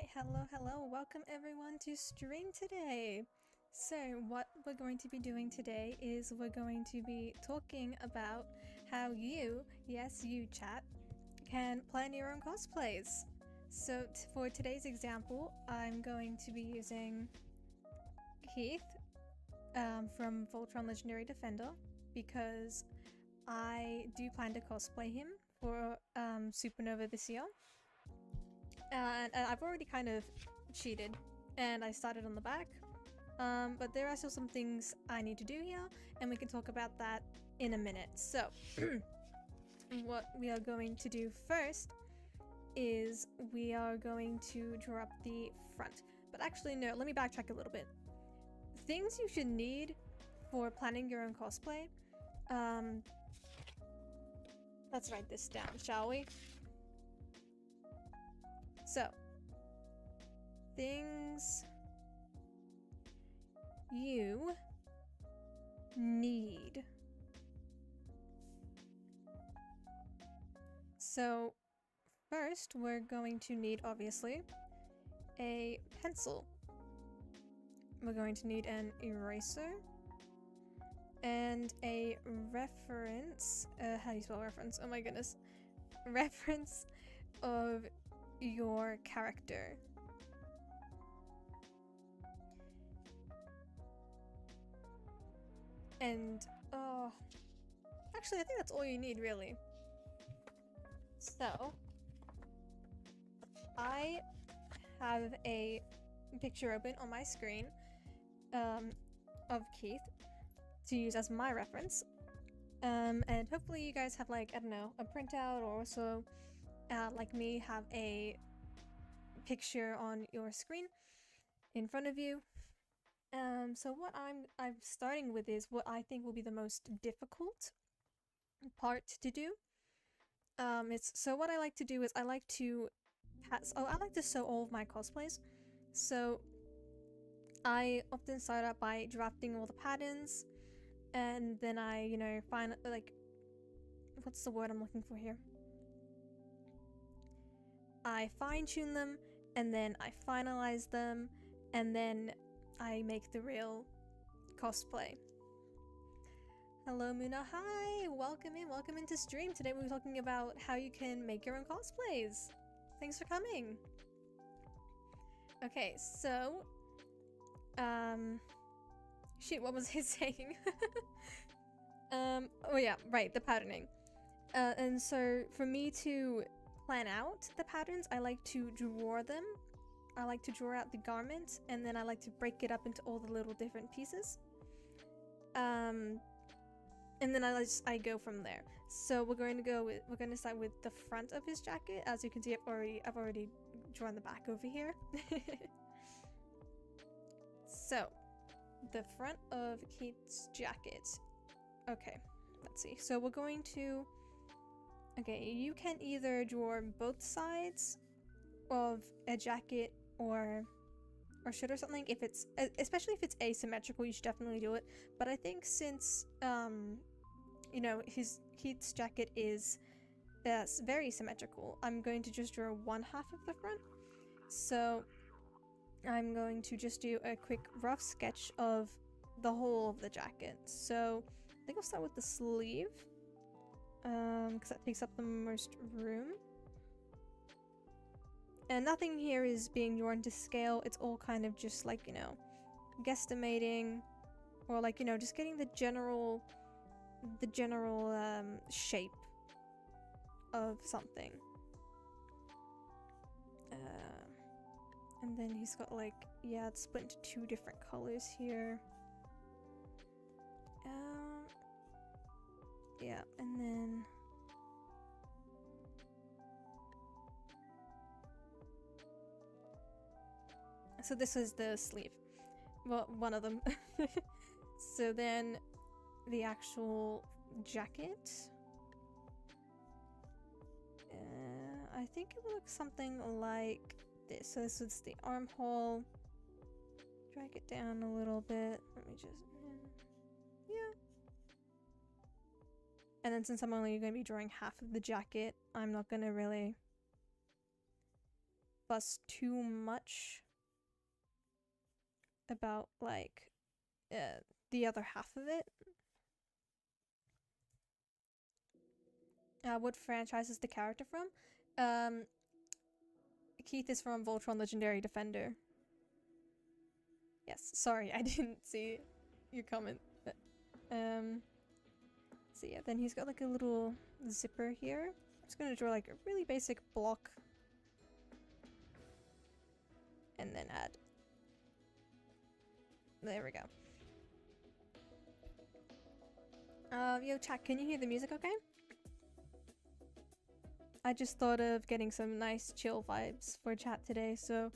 Alright, hello, welcome everyone to stream today. So what we're going to be doing today is we're going to be talking about how you, yes you chat, can plan your own cosplays. So for today's example, I'm going to be using Keith from Voltron Legendary Defender because I do plan to cosplay him for Supernova this year. And I've already kind of cheated and I started on the back, but there are still some things I need to do here and we can talk about that in a minute. So what we are going to do first is we are going to draw up the front. But actually no, let me backtrack a little bit. Things you should need for planning your own cosplay. Let's write this down, shall we? So, things you need. So, first we're going to need, obviously, a pencil. We're going to need an eraser and a reference. How do you spell reference? Oh my goodness. Reference of your character. And actually I think that's all you need really. So I have a picture open on my screen of Keith to use as my reference, and hopefully you guys have, like, I don't know, a printout, or also like me, have a picture on your screen in front of you. So what I'm starting with is what I think will be the most difficult part to do. So what I like to do is I like to sew all of my cosplays. So I often start out by drafting all the patterns, and then I, you know, find, like, what's the word I'm looking for here? I fine-tune them, and then I finalize them, and then I make the real cosplay. Hello Moona, hi! Welcome into stream. Today we're talking about how you can make your own cosplays. Thanks for coming! Okay, so... shoot, what was he saying? Oh yeah, right, the patterning. And so for me to plan out the patterns, I like to draw them. I like to draw out the garment, and then I like to break it up into all the little different pieces. And then I go from there. So we're going to start with the front of his jacket. As you can see, I've already drawn the back over here. So the front of Keith's jacket. Okay, let's see. So we're going to... Okay, you can either draw both sides of a jacket or shirt or something. If it's, especially if it's asymmetrical, you should definitely do it. But I think since, you know, Keith's jacket is very symmetrical, I'm going to just draw one half of the front. So I'm going to just do a quick rough sketch of the whole of the jacket. So I think I'll start with the sleeve, because that takes up the most room. And nothing here is being drawn to scale. It's all kind of just, like, you know, guesstimating, or, like, you know, just getting the general shape of something. And then he's got, like, yeah, it's split into two different colors here. Yeah, and then... So this is the sleeve. Well, one of them. So then the actual jacket. I think it looks something like this. So this is the armhole. Drag it down a little bit. Let me just... Yeah. And then since I'm only going to be drawing half of the jacket, I'm not going to really fuss too much about like the other half of it. What franchise is the character from? Keith is from Voltron Legendary Defender. Yes, sorry, I didn't see your comment. But, so yeah, then he's got like a little zipper here. I'm just gonna draw like a really basic block. And then add. There we go. Yo chat, can you hear the music okay? I just thought of getting some nice chill vibes for chat today, so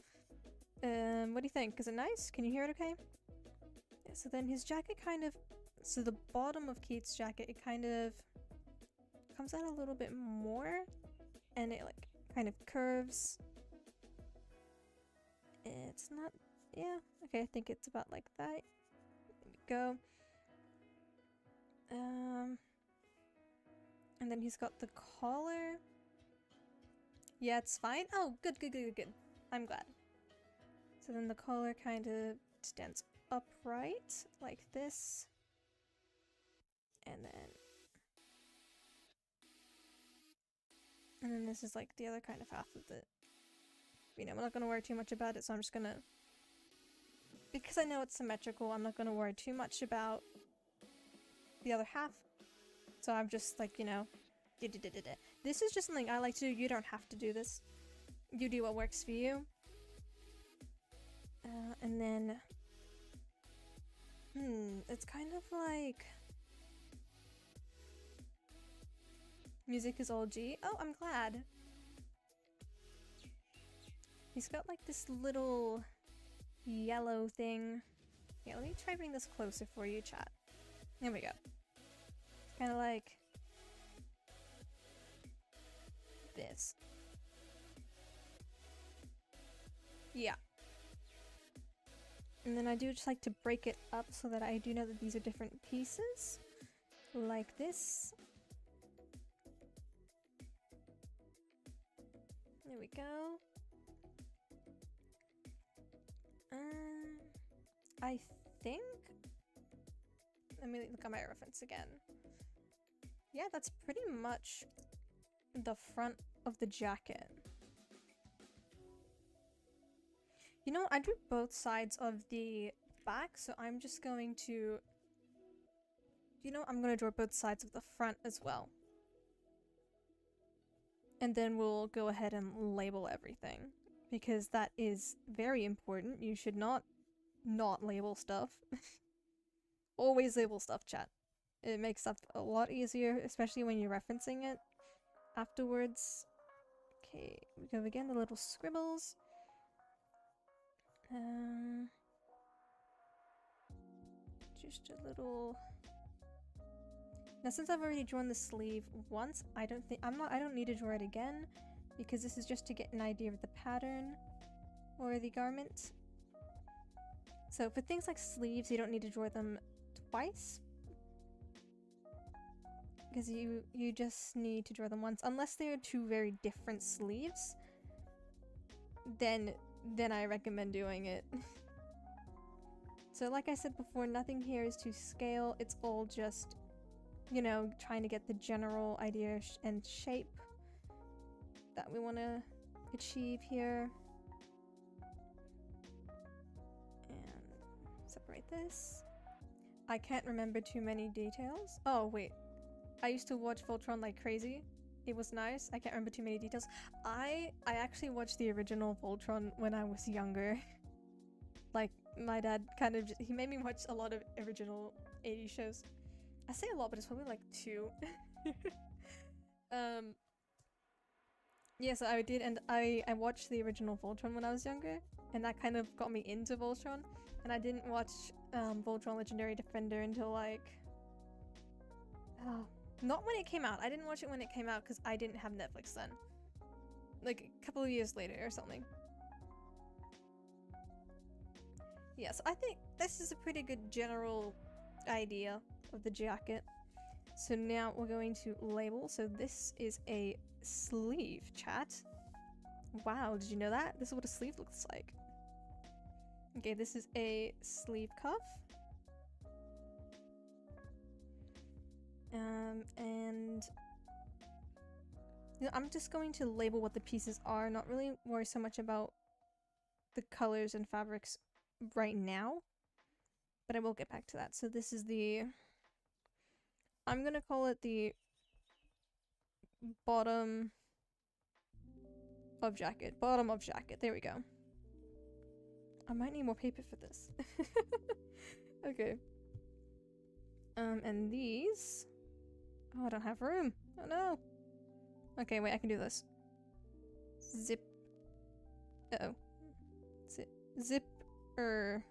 what do you think? Is it nice? Can you hear it okay? Yeah, so then his jacket kind of, so the bottom of Keith's jacket, it kind of comes out a little bit more, and it like kind of curves. It's not, yeah, okay, I think it's about like that. There we go. And then he's got the collar. Yeah, it's fine. Oh, good, good, good, good. I'm glad. So then the collar kind of stands upright like this. And then this is like the other kind of half of it. You know, I'm not gonna worry too much about it, so I'm just gonna, because I know it's symmetrical, I'm not gonna worry too much about the other half. So I'm just like, you know, this is just something I like to do. You don't have to do this. You do what works for you. And then, it's kind of like music is all G. Oh, I'm glad. He's got like this little yellow thing. Yeah, let me try bring this closer for you, chat. There we go. Kind of like this. Yeah. And then I do just like to break it up so that I do know that these are different pieces. Like this. There we go. I think... Let me look at my reference again. Yeah, that's pretty much the front of the jacket. You know, I drew both sides of the back, so I'm just going to... You know, I'm gonna draw both sides of the front as well. And then we'll go ahead and label everything. Because that is very important. You should not label stuff. Always label stuff, chat. It makes stuff a lot easier, especially when you're referencing it afterwards. Okay, we go again, the little scribbles. Just a little... Now since I've already drawn the sleeve once, I don't need to draw it again, because this is just to get an idea of the pattern or the garment. So for things like sleeves, you don't need to draw them twice, because you just need to draw them once, unless they are two very different sleeves. Then I recommend doing it. So like I said before, nothing here is to scale. It's all just, you know, trying to get the general idea and shape that we want to achieve here. And separate this. I can't remember too many details. Oh wait, I used to watch Voltron like crazy. It was nice. I can't remember too many details. I actually watched the original Voltron when I was younger. Like, my dad kind of he made me watch a lot of original 80s shows. I say a lot, but it's probably like 2. Yeah, so I did, and I watched the original Voltron when I was younger, and that kind of got me into Voltron. And I didn't watch Voltron Legendary Defender until like... not when it came out. I didn't watch it when it came out because I didn't have Netflix then. Like a couple of years later or something. Yeah, so I think this is a pretty good general idea of the jacket. So now we're going to label. So this is a sleeve, chat. Wow, did you know that? This is what a sleeve looks like. Okay, this is a sleeve cuff. And you know, I'm just going to label what the pieces are, not really worry so much about the colors and fabrics right now, but I will get back to that. So this is the, I'm gonna call it the bottom of jacket. Bottom of jacket, there we go. I might need more paper for this. Okay. And these, oh, I don't have room. Oh no. Okay, wait, I can do this. Zip. Uh-oh. Zipper.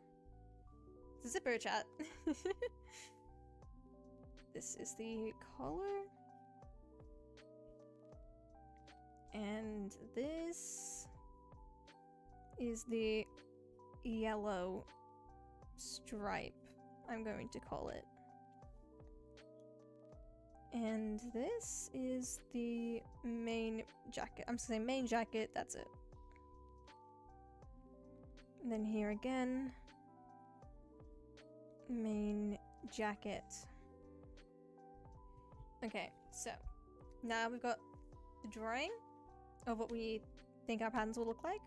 It's a zipper, chat. This is the collar. And this is the yellow stripe, I'm going to call it. And this is the main jacket. I'm saying main jacket, that's it. And then here again, main jacket. Okay, so now we've got the drawing of what we think our patterns will look like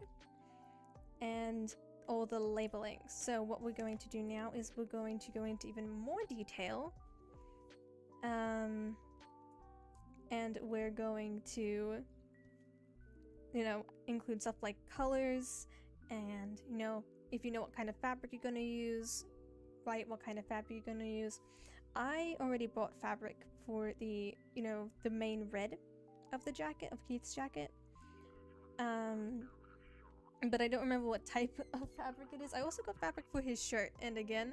and all the labeling. So what we're going to do now is we're going to go into even more detail. And we're going to, you know, include stuff like colors and, you know, if you know what kind of fabric you're going to use, write what kind of fabric you're going to use. I already bought fabric for the, you know, the main red of the jacket, of Keith's jacket. But I don't remember what type of fabric it is. I also got fabric for his shirt, and again,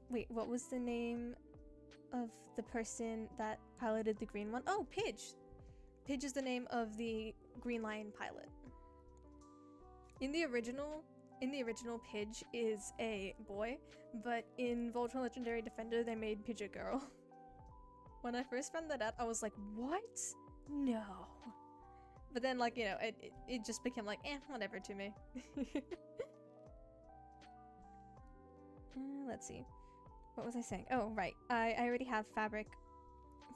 wait, what was the name of the person that piloted the green one? Oh, Pidge! Pidge is the name of the Green Lion pilot. In the original, Pidge is a boy, but in Voltron Legendary Defender, they made Pidge a girl. When I first found that out, I was like, what? No. But then, like, you know, it just became like, whatever to me. Let's see. What was I saying? Oh, right. I already have fabric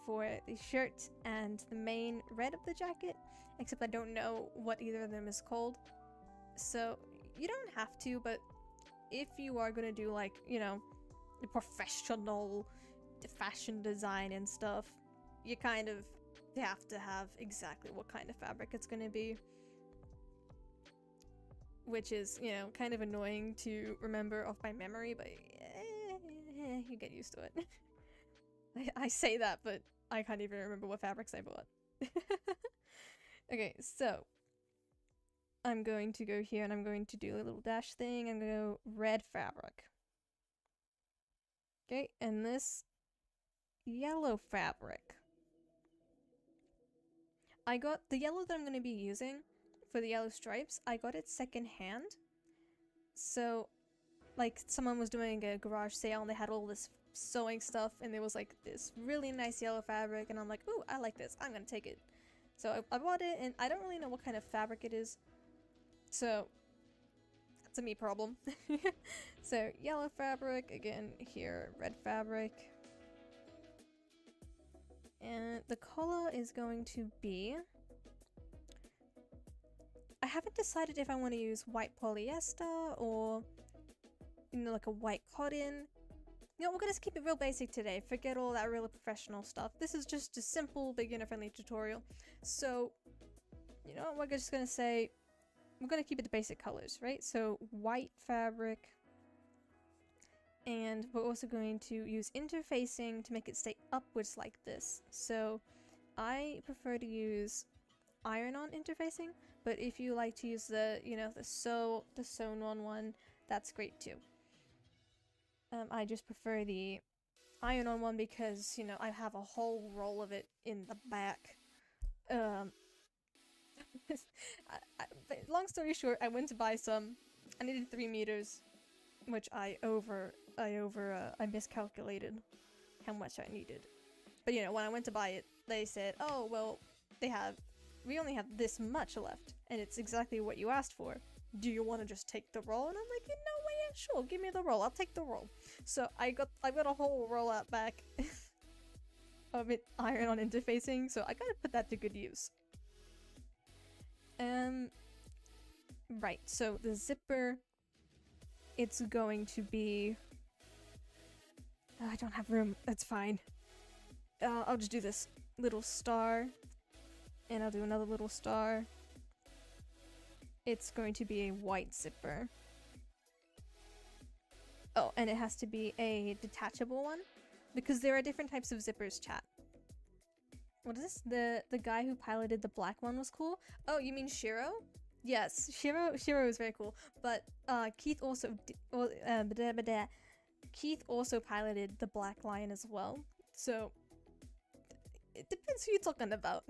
for the shirt and the main red of the jacket, except I don't know what either of them is called. So, you don't have to, but if you are gonna do, like, you know, the professional fashion design and stuff, you kind of have to have exactly what kind of fabric it's gonna be. Which is, you know, kind of annoying to remember off by memory, but you get used to it. I say that, but I can't even remember what fabrics I bought. Okay, so I'm going to go here and I'm going to do a little dash thing. I'm gonna go red fabric. Okay, and this yellow fabric. I got the yellow that I'm going to be using for the yellow stripes. I got it secondhand. So, like, someone was doing a garage sale and they had all this sewing stuff and there was like this really nice yellow fabric and I'm like, ooh, I like this. I'm going to take it. So I bought it and I don't really know what kind of fabric it is. So, that's a me problem. So, yellow fabric, again, here, red fabric. And the color is going to be... I haven't decided if I want to use white polyester or, you know, like a white cotton. You know, we're gonna keep it real basic today. Forget all that really professional stuff. This is just a simple, beginner-friendly tutorial. So, you know, we're just gonna say, we're gonna keep it the basic colors, right? So, white fabric. And we're also going to use interfacing to make it stay upwards like this. So, I prefer to use iron-on interfacing, but if you like to use the, you know, the sewn-on one, that's great too. I just prefer the iron-on one because, you know, I have a whole roll of it in the back. Long story short, I went to buy some. I needed 3 meters, which I miscalculated how much I needed. But, you know, when I went to buy it, they said, oh, well, we only have this much left. and it's exactly what you asked for. Do you want to just take the roll? And I'm like, you know what, yeah, sure, give me the roll, I'll take the roll. So I've got a whole roll out back of it iron-on interfacing, so I gotta put that to good use. Right, so the zipper, it's going to be... Oh, I don't have room, that's fine. I'll just do this little star, and I'll do another little star. It's going to be a white zipper. Oh, and it has to be a detachable one, because there are different types of zippers, chat. What is this? The guy who piloted the black one was cool? Oh, you mean Shiro? Yes, Shiro is very cool, but Keith also Keith also piloted the Black Lion as well, so it depends who you're talking about.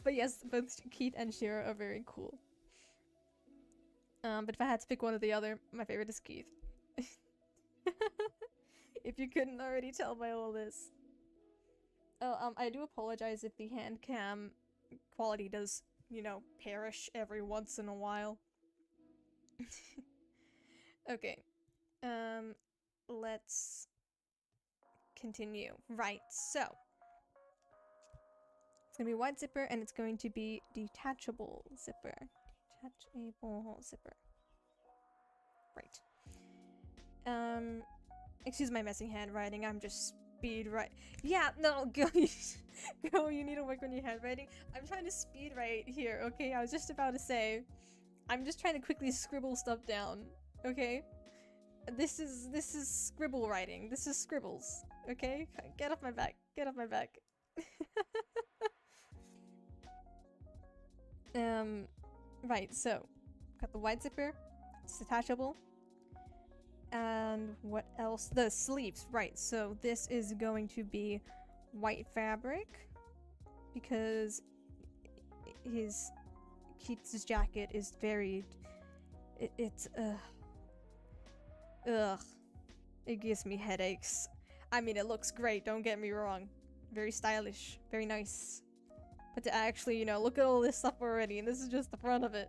But yes, both Keith and Shiro are very cool. But if I had to pick one or the other, my favorite is Keith. If you couldn't already tell by all this. Oh, I do apologize if the hand cam quality does, you know, perish every once in a while. Okay. Let's continue. Right, so it's gonna be white zipper and it's going to be detachable zipper. Detachable zipper. Right. Excuse my messy handwriting, I'm just speed write. Yeah, no, go, go, you need to work on your handwriting. I'm trying to speed write here, okay? I was just about to say, I'm just trying to quickly scribble stuff down, okay? This is scribble writing. This is scribbles, okay? Get off my back. Get off my back. Right, so got the white zipper. It's detachable. And what else? The sleeves, right. So this is going to be white fabric because Keith's jacket is very it's ugh. It gives me headaches. I mean, it looks great, don't get me wrong. Very stylish, very nice. But to actually, you know, look at all this stuff already, and this is just the front of it.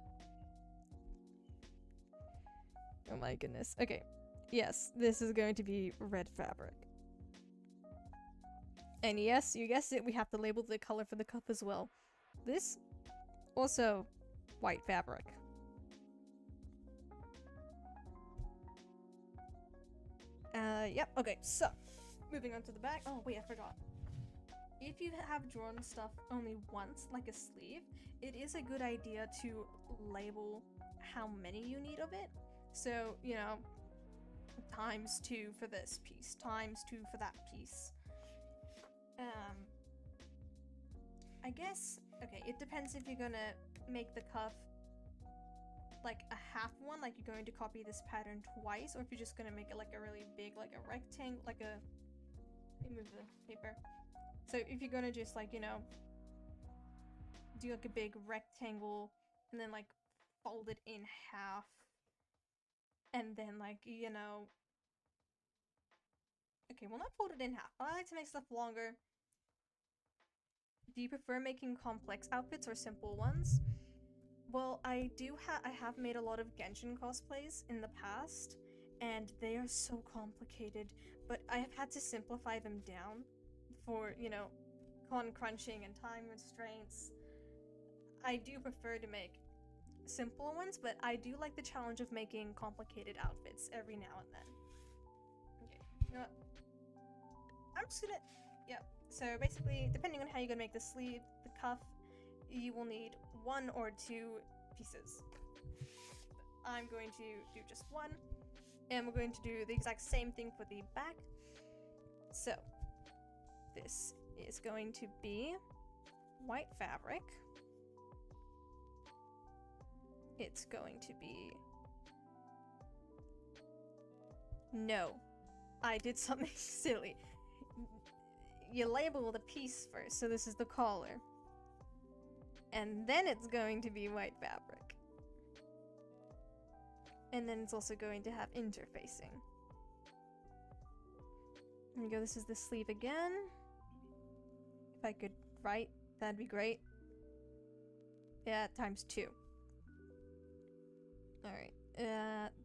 Oh my goodness. Okay. Yes, this is going to be red fabric. And yes, you guessed it, we have to label the color for the cup as well. This, also white fabric. Yep, okay, so, moving on to the back. Oh, wait, I forgot. If you have drawn stuff only once, like a sleeve, it is a good idea to label how many you need of it. So, you know, ×2 for this piece, ×2 for that piece. I guess, okay, it depends if you're gonna make the cuff like a half one, like you're going to copy this pattern twice, or if you're just gonna make it like a really big, like a rectangle, like a, let me move the paper. So if you're gonna just like, you know, do like a big rectangle and then like fold it in half and then like, you know, okay, well not fold it in half, but I like to make stuff longer. Do you prefer making complex outfits or simple ones? Well, I have made a lot of Genshin cosplays in the past, and they are so complicated, but I have had to simplify them down for, you know, con crunching and time restraints. I do prefer to make simple ones, but I do like the challenge of making complicated outfits every now and then. Okay, you know what? I'm just gonna, yeah. So basically, depending on how you're gonna make the sleeve, the cuff, you will need 1 or 2 pieces. I'm going to do just one, and we're going to do the exact same thing for the back. So, this is going to be white fabric. It's going to be... No, I did something silly. You label the piece first, so this is the collar. And then it's going to be white fabric. And then it's also going to have interfacing. There you go, this is the sleeve again. If I could write, that'd be great. Yeah, ×2. Alright,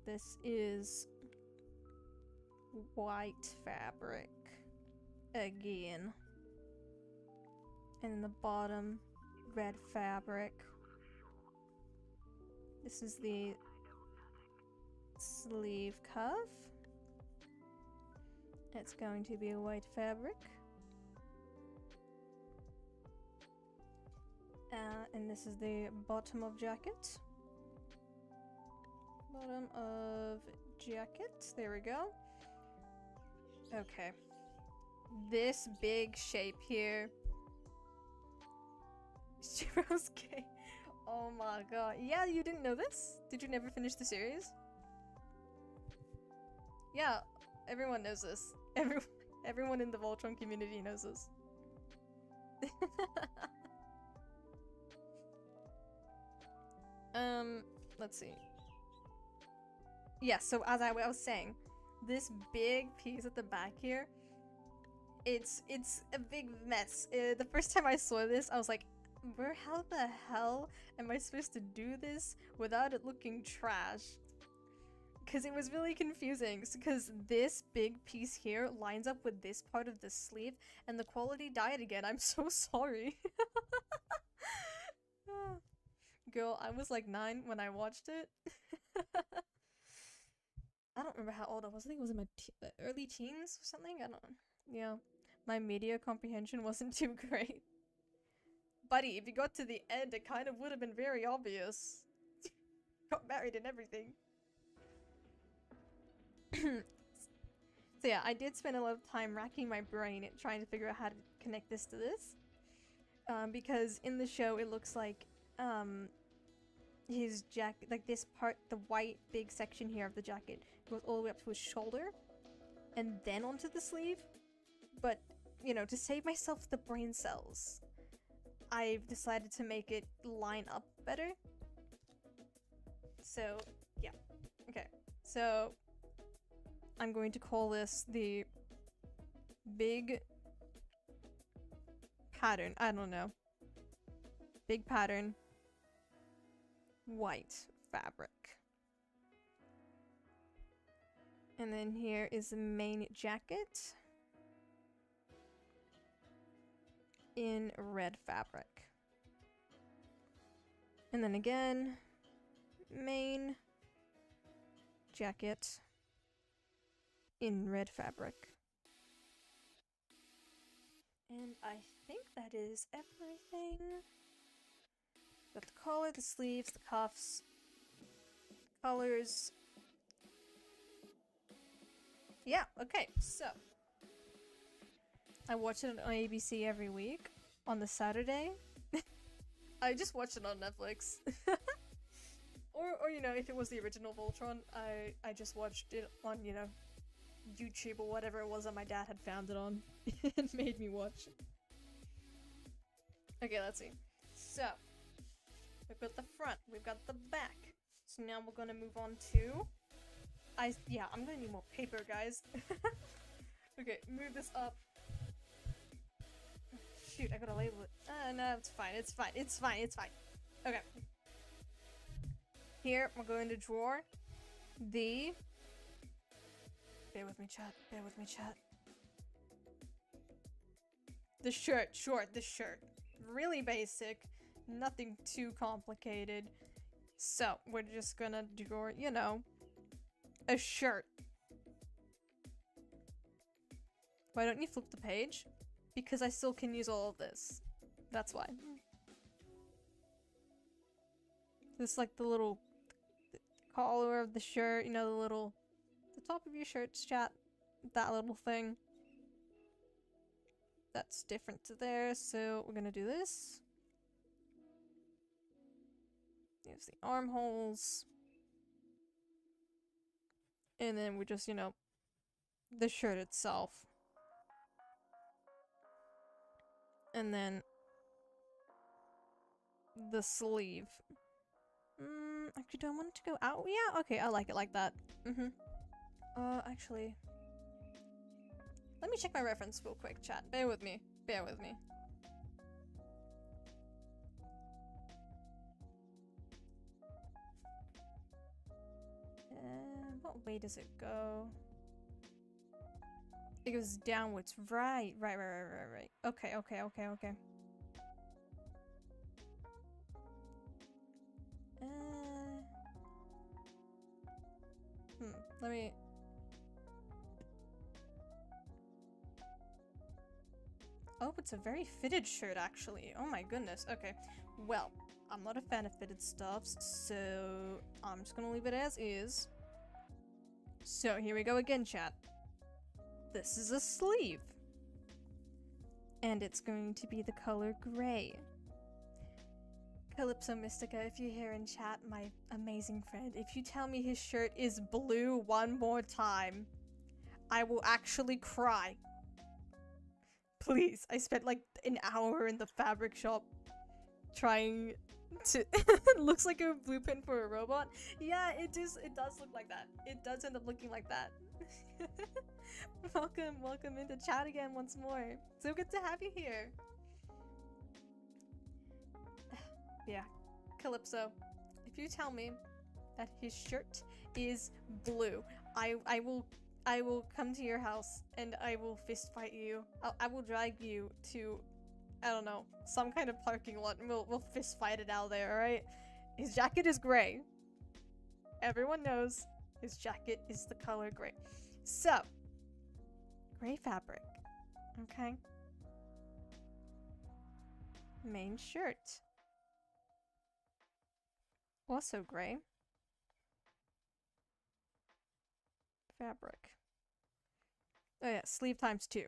this is white fabric again. And in the bottom, red fabric. This is the sleeve cuff. It's going to be a white fabric. And this is the bottom of jacket. Bottom of jacket. There we go. Okay. This big shape here. Shiro's gay. Oh my god. Yeah, you didn't know this? Did you never finish the series? Yeah, everyone knows this. Everyone in the Voltron community knows this. Let's see. Yeah, so as I was saying, this big piece at the back here, it's a big mess. The first time I saw this, I was like, how the hell am I supposed to do this without it looking trash? Because it was really confusing, because this big piece here lines up with this part of the sleeve, and the quality died again. I'm so sorry. Girl, I was like 9 when I watched it. I don't remember how old I was. I think it was in my early teens or something. I don't know. Yeah. My media comprehension wasn't too great. Buddy, if you got to the end, it kind of would have been very obvious. Got married and everything. So yeah, I did spend a lot of time racking my brain at trying to figure out how to connect this to this. Because in the show, it looks like, his jacket, like this part, the white big section here of the jacket, goes all the way up to his shoulder, and then onto the sleeve. But, you know, to save myself the brain cells, I've decided to make it line up better. So, yeah. Okay, so I'm going to call this the big pattern. I don't know. Big pattern. White fabric. And then here is the main jacket in red fabric. And then again, main jacket in red fabric. And I think that is everything. Got the collar, the sleeves, the cuffs, colors. Yeah, okay, so I watch it on ABC every week on the Saturday. I just watched it on Netflix. or you know, if it was the original Voltron, I just watched it on, you know, YouTube or whatever it was that my dad had found it on and made me watch. Okay, let's see. So we've got the front, we've got the back. So now we're gonna move on to... yeah, I'm gonna need more paper, guys. Okay, move this up. Shoot, I gotta label it. No, it's fine, it's fine, it's fine, it's fine. Okay. Here, we're going to draw the... Bear with me, chat, bear with me, chat. The shirt, the shirt. Really basic. Nothing too complicated. So, we're just gonna draw, you know, a shirt. Why don't you flip the page? Because I still can use all of this. That's why. This is like the little collar of the shirt, you know, the top of your shirt's chat. That little thing. That's different to there, so we're gonna do this. Here's the armholes. And then we just, you know, the shirt itself. And then the sleeve. Actually, do I want it to go out? Yeah, okay, I like it like that. Actually, let me check my reference real quick, chat. Bear with me. Bear with me. What way does it go? It goes downwards. Right. Okay. Let me... Oh, it's a very fitted shirt, actually. Oh my goodness. Okay. Well, I'm not a fan of fitted stuffs, so I'm just gonna leave it as is. So, here we go again, chat. This is a sleeve. And it's going to be the color gray. Calypso Mystica, if you're here in chat, my amazing friend, if you tell me his shirt is blue one more time, I will actually cry. Please, I spent like an hour in the fabric shop trying to... It looks like a blueprint for a robot. Yeah, it does look like that. It does end up looking like that. Welcome into chat again once more. So good to have you here. Yeah, Calypso, if you tell me that his shirt is blue, I will come to your house and I will fist fight you. I will drag you to, I don't know, some kind of parking lot and we'll fist fight it out there, alright? His jacket is gray. Everyone knows his jacket is the color gray. So, gray fabric, okay? Main shirt. Also gray. Fabric. Oh yeah, sleeve times 2.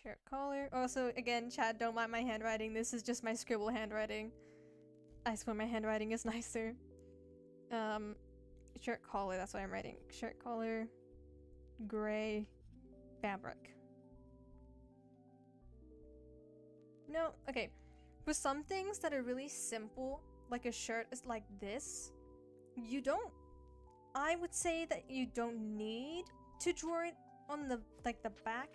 Shirt collar. Also, again, Chad, don't mind my handwriting. This is just my scribble handwriting. I swear my handwriting is nicer. Shirt collar, that's what I'm writing. Shirt collar. Gray. Fabric. No, okay. For some things that are really simple, like a shirt is like this, you don't... I would say that you don't need to draw it on the, like, the back,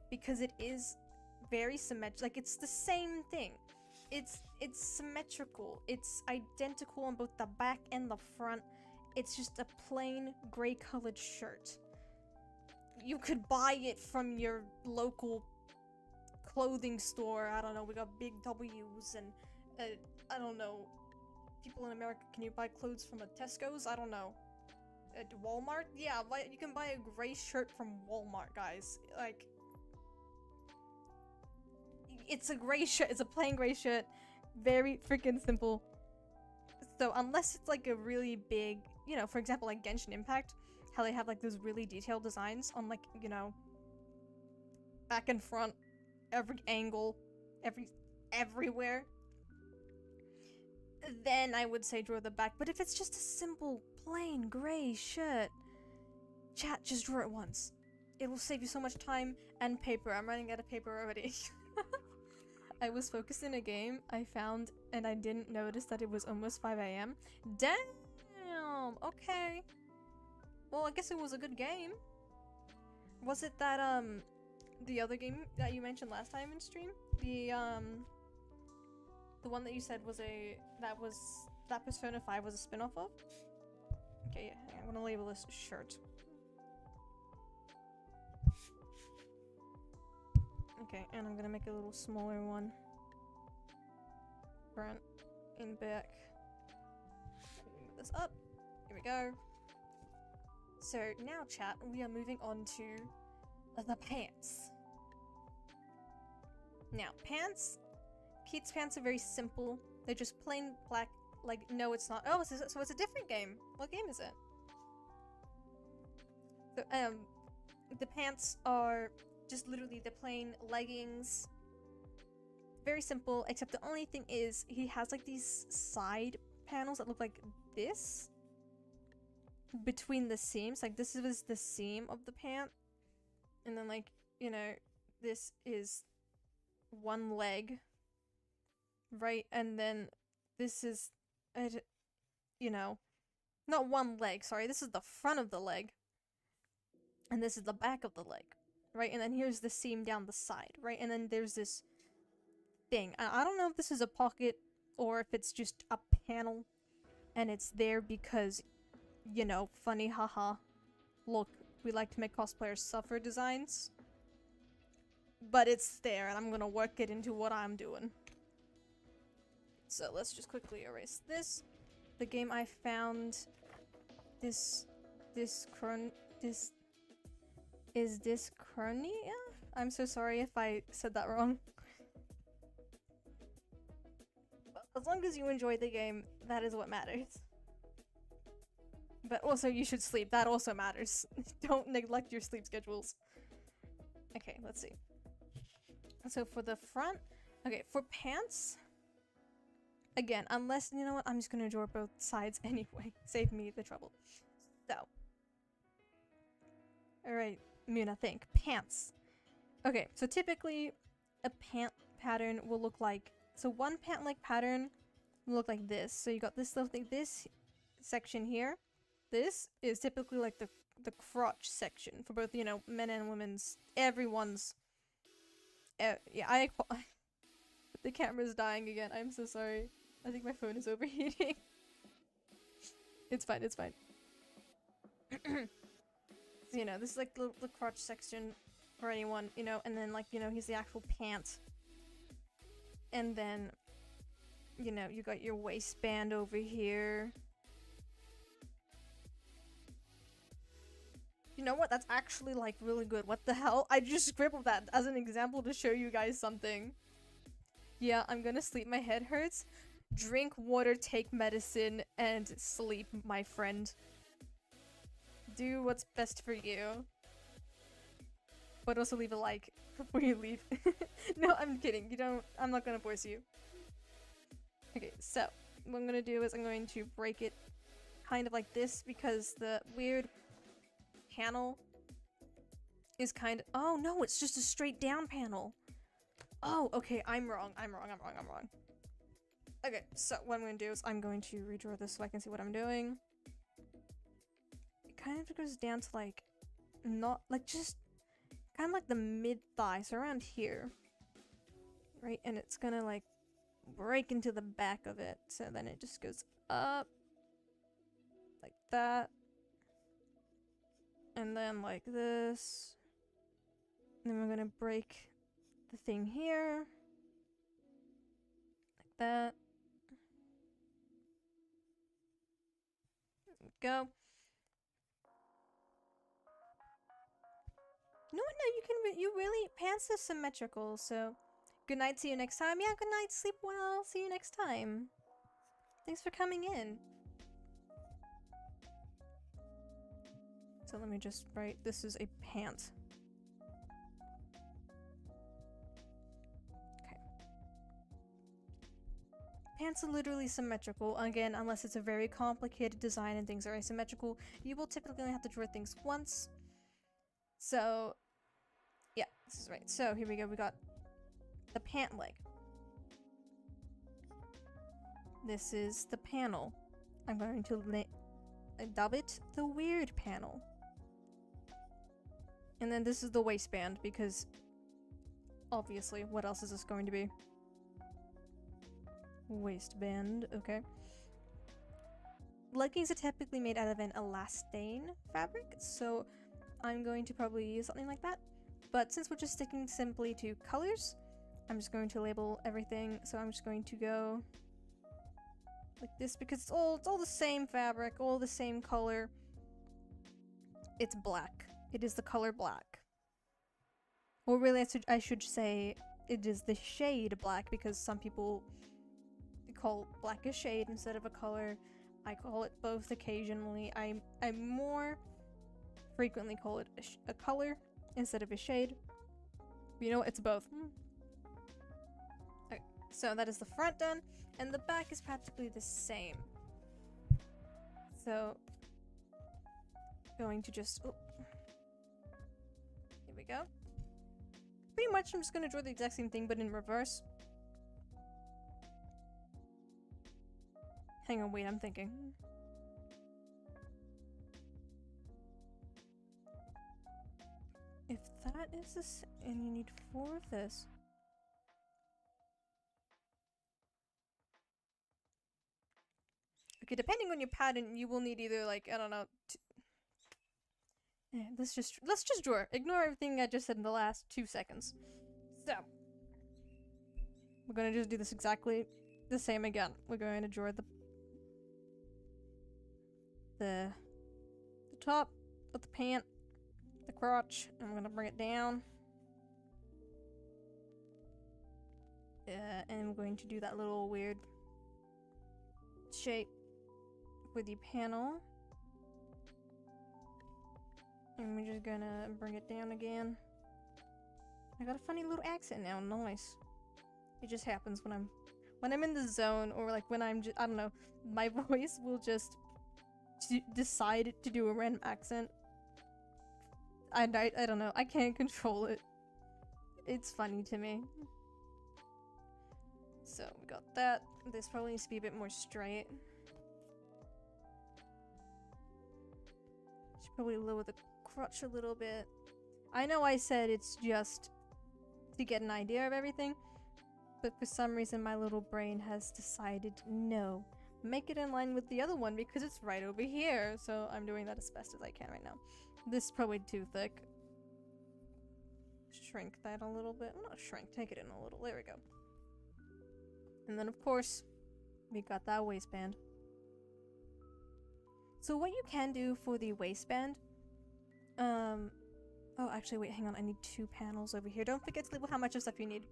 because it is very symmetrical. Like, it's the same thing. It's symmetrical. It's identical on both the back and the front. It's just a plain gray colored shirt. You could buy it from your local clothing store. I don't know, we got big W's and I don't know, people in America, can you buy clothes from a Tesco's? I don't know. At Walmart? Yeah, you can buy a gray shirt from Walmart, guys. Like, it's a gray shirt, it's a plain gray shirt, very freaking simple. So unless it's like a really big, you know, for example, like Genshin Impact, how they have like those really detailed designs on, like, you know, back and front, every angle, everywhere, then I would say draw the back. But if it's just a simple plain gray shirt, chat, just draw it once. It will save you so much time and paper. I'm running out of paper already. I was focused in a game I found and I didn't notice that it was almost 5 AM. Damn! Okay. Well, I guess it was a good game. Was it that, the other game that you mentioned last time in stream? The one that you said was that Persona 5 was a spin-off of? Okay, yeah, I'm gonna label this shirt. Okay, and I'm gonna make a little smaller one. Front and back. Move this up. Here we go. So now, chat, we are moving on to the pants. Now, pants. Keith's pants are very simple. They're just plain black. Like, no, it's not. Oh, so it's a different game. What game is it? So, the pants are just literally the plain leggings. Very simple, except the only thing is he has like these side panels that look like this between the seams. Like, this is the seam of the pant. And then, like, you know, this is one leg. Right, and then this is, you know, not one leg, sorry, this is the front of the leg. And this is the back of the leg, right? And then here's the seam down the side, right? And then there's this thing. I don't know if this is a pocket or if it's just a panel and it's there because you know, funny haha. Look, we like to make cosplayers suffer designs. But it's there, and I'm gonna work it into what I'm doing. So let's just quickly erase this. The game I found... Is this Cronia? I'm so sorry if I said that wrong. As long as you enjoy the game, that is what matters. But also you should sleep, that also matters. Don't neglect your sleep schedules. Okay, let's see. So for the front, okay, for pants, again, unless, you know what, I'm just gonna draw both sides anyway. Save me the trouble. So. Alright, Moona, think. Pants. Okay, so typically, a pant pattern will look like, so one pant-like pattern will look like this. So you got this little thing, this section here. This is typically like the crotch section for both, you know, men and women's, everyone's. Yeah, the camera's dying again. I'm so sorry. I think my phone is overheating. It's fine, it's fine. So, you know, this is like the crotch section for anyone, you know, and then like, you know, here's the actual pant. And then, you know, you got your waistband over here. You know what? That's actually like really good. What the hell? I just scribbled that as an example to show you guys something. Yeah, I'm gonna sleep. My head hurts. Drink water, take medicine, and sleep, my friend. Do what's best for you. But also leave a like before you leave. No, I'm kidding. You don't. I'm not gonna force you. Okay, so what I'm gonna do is I'm going to break it kind of like this because the weird panel is kind of— oh no, it's just a straight down panel. Oh, okay, I'm wrong. I'm wrong. Okay, so what I'm gonna do is I'm going to redraw this so I can see what I'm doing. It kind of goes down to like, not like, just kind of like the mid-thigh, so around here. Right, and it's gonna like break into the back of it, so then it just goes up like that. And then like this. And then we're gonna break the thing here. Like that. There we go. No, you really, pants are symmetrical, so good night, see you next time. Yeah, good night, sleep well, see you next time. Thanks for coming in. So let me just write, this is a pant. Okay. Pants are literally symmetrical. Again, unless it's a very complicated design and things are asymmetrical, you will typically only have to draw things once. So, yeah, this is right. So here we go, we got the pant leg. This is the panel. I'm going to dub it the weird panel. And then this is the waistband, because obviously, what else is this going to be? Waistband, okay. Leggings are typically made out of an elastane fabric, so I'm going to probably use something like that. But since we're just sticking simply to colors, I'm just going to label everything. So I'm just going to go like this because it's all the same fabric, all the same color. It's black. It is the color black. Or really, I should say it is the shade black, because some people call black a shade instead of a color. I call it both occasionally. I more frequently call it a color instead of a shade. But you know what? It's both. Okay, so that is the front done, and the back is practically the same. So, going to just— oh. Here we go. Pretty much I'm just gonna draw the exact same thing, but in reverse. Hang on, wait, I'm thinking. If that is this, and you need 4 of this. depending on your pattern, you will need either like, I don't know. Yeah, let's just draw. Ignore everything I just said in the last 2 seconds. So we're gonna just do this exactly the same again. We're going to draw the top of the pant, the crotch, and I'm gonna bring it down. And I'm going to do that little weird shape with the panel. And we're just gonna bring it down again. I got a funny little accent now, nice. It just happens when I'm in the zone, or like when I'm just, I don't know, my voice will just decide to do a random accent. I don't know, I can't control it. It's funny to me. So we got that. This probably needs to be a bit more straight. Should probably lower the crotch a little bit. I know I said it's just to get an idea of everything, but for some reason my little brain has decided no, make it in line with the other one because it's right over here. So I'm doing that as best as I can right now. This is probably too thick. Shrink that a little bit. Not shrink, take it in a little. There we go. And then of course, we got that waistband. So what you can do for the waistband, oh actually wait, hang on, I need 2 panels over here. Don't forget to label how much of stuff you need.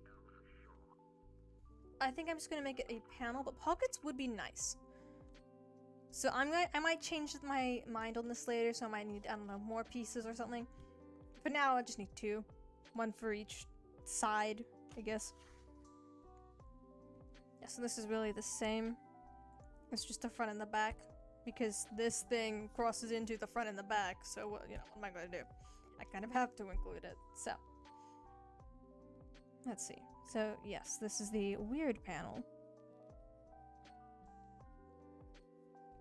I think I'm just gonna make it a panel, but pockets would be nice. So I might change my mind on this later, so I might need, I don't know, more pieces or something. For now, I just need 2. 1 for each side, I guess. Yeah, so this is really the same. It's just the front and the back, because this thing crosses into the front and the back, so, you know, what am I gonna do? I kind of have to include it, so. Let's see. So, yes, this is the weird panel.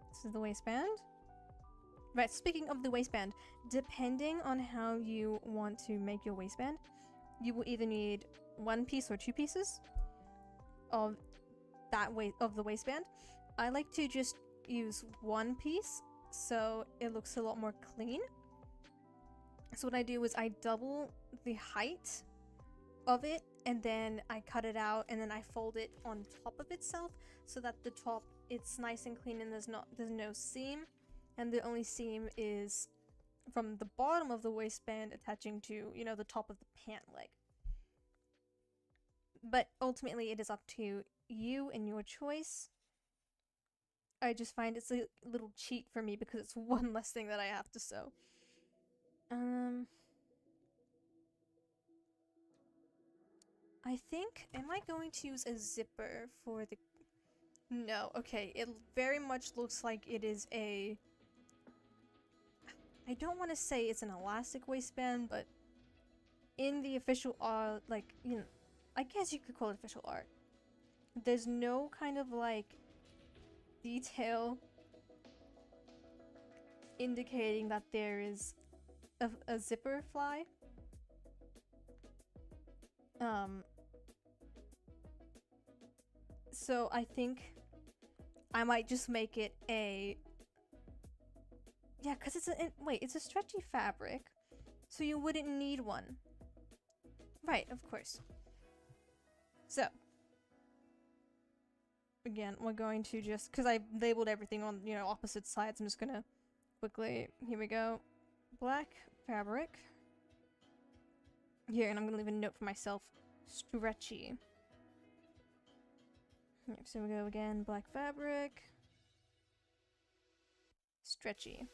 This is the waistband. Right, speaking of the waistband, depending on how you want to make your waistband, you will either need 1 piece or 2 pieces of that of the waistband. I like to just use 1 piece so it looks a lot more clean. So what I do is I double the height of it, and then I cut it out, and then I fold it on top of itself so that the top, it's nice and clean and there's no seam, and the only seam is from the bottom of the waistband attaching to, you know, the top of the pant leg. But ultimately it is up to you and your choice. I just find it's a little cheat for me because it's one less thing that I have to sew. I think, am I going to use a zipper for the... No, okay, it very much looks like it is a... I don't want to say it's an elastic waistband, but in the official art, like, you know, I guess you could call it official art. There's no kind of, like, detail indicating that there is a zipper fly. So I think I might just make it a... Yeah, because it's a... Wait, it's a stretchy fabric, so you wouldn't need one. Right, of course. So, again, we're going to just... Because I labeled everything on, you know, opposite sides, I'm just gonna quickly... Here we go. Black fabric. Here, and I'm gonna leave a note for myself. Stretchy. So we go again, black fabric. Stretchy.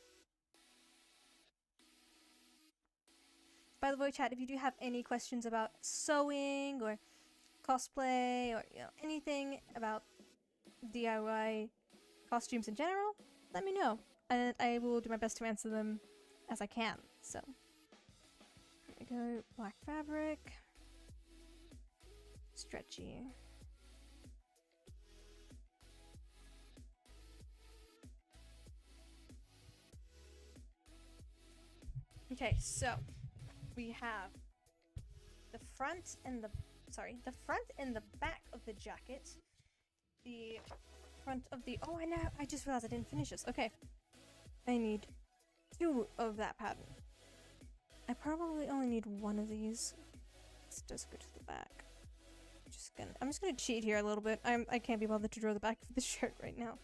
By the way, chat, if you do have any questions about sewing or cosplay or, you know, anything about DIY costumes in general, let me know. And I will do my best to answer them as I can. So, here we go, black fabric. Stretchy. Okay, so we have the front and the front and the back of the jacket. The front of the... Oh, I just realized I didn't finish this. Okay. I need 2 of that pattern. I probably only need 1 of these. Let's just go to the back. I'm just gonna cheat here a little bit. I can't be bothered to draw the back of the shirt right now.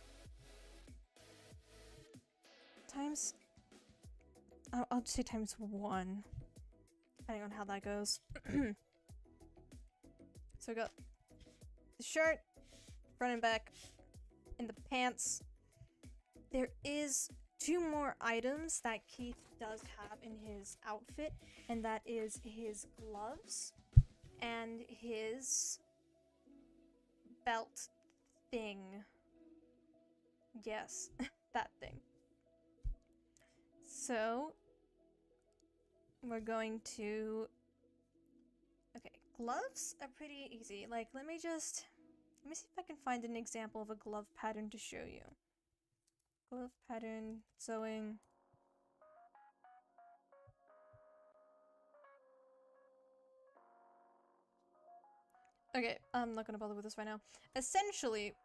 Times... I'll just say times 1. Depending on how that goes. So we got the shirt, front and back, and the pants. There is 2 more items that Keith does have in his outfit, and that is his gloves and his belt thing. Yes, that thing. So we're going to... Okay, gloves are pretty easy. Like, let me see if I can find an example of a glove pattern to show you. Glove pattern, sewing. Okay, I'm not gonna bother with this right now. Essentially,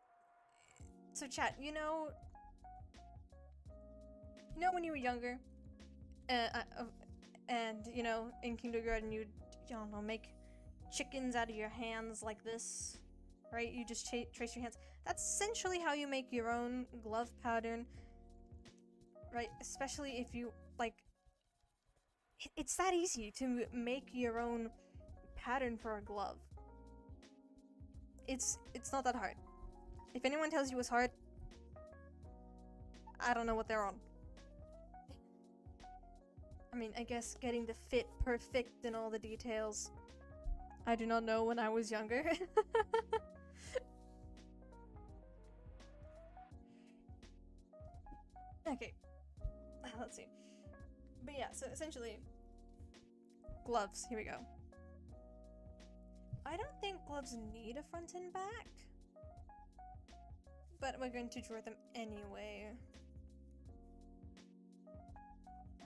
so chat, you know when you were younger, and you know, in kindergarten you'd, I don't know, make chickens out of your hands like this, right? You just trace your hands. That's essentially how you make your own glove pattern, right? Especially if you, like, it's that easy to make your own pattern for a glove. It's not that hard. If anyone tells you it's hard, I don't know what they're on. I mean, I guess getting the fit perfect and all the details, I do not know when I was younger. Okay, let's see. But yeah, so essentially, gloves, here we go. I don't think gloves need a front and back, but we're going to draw them anyway.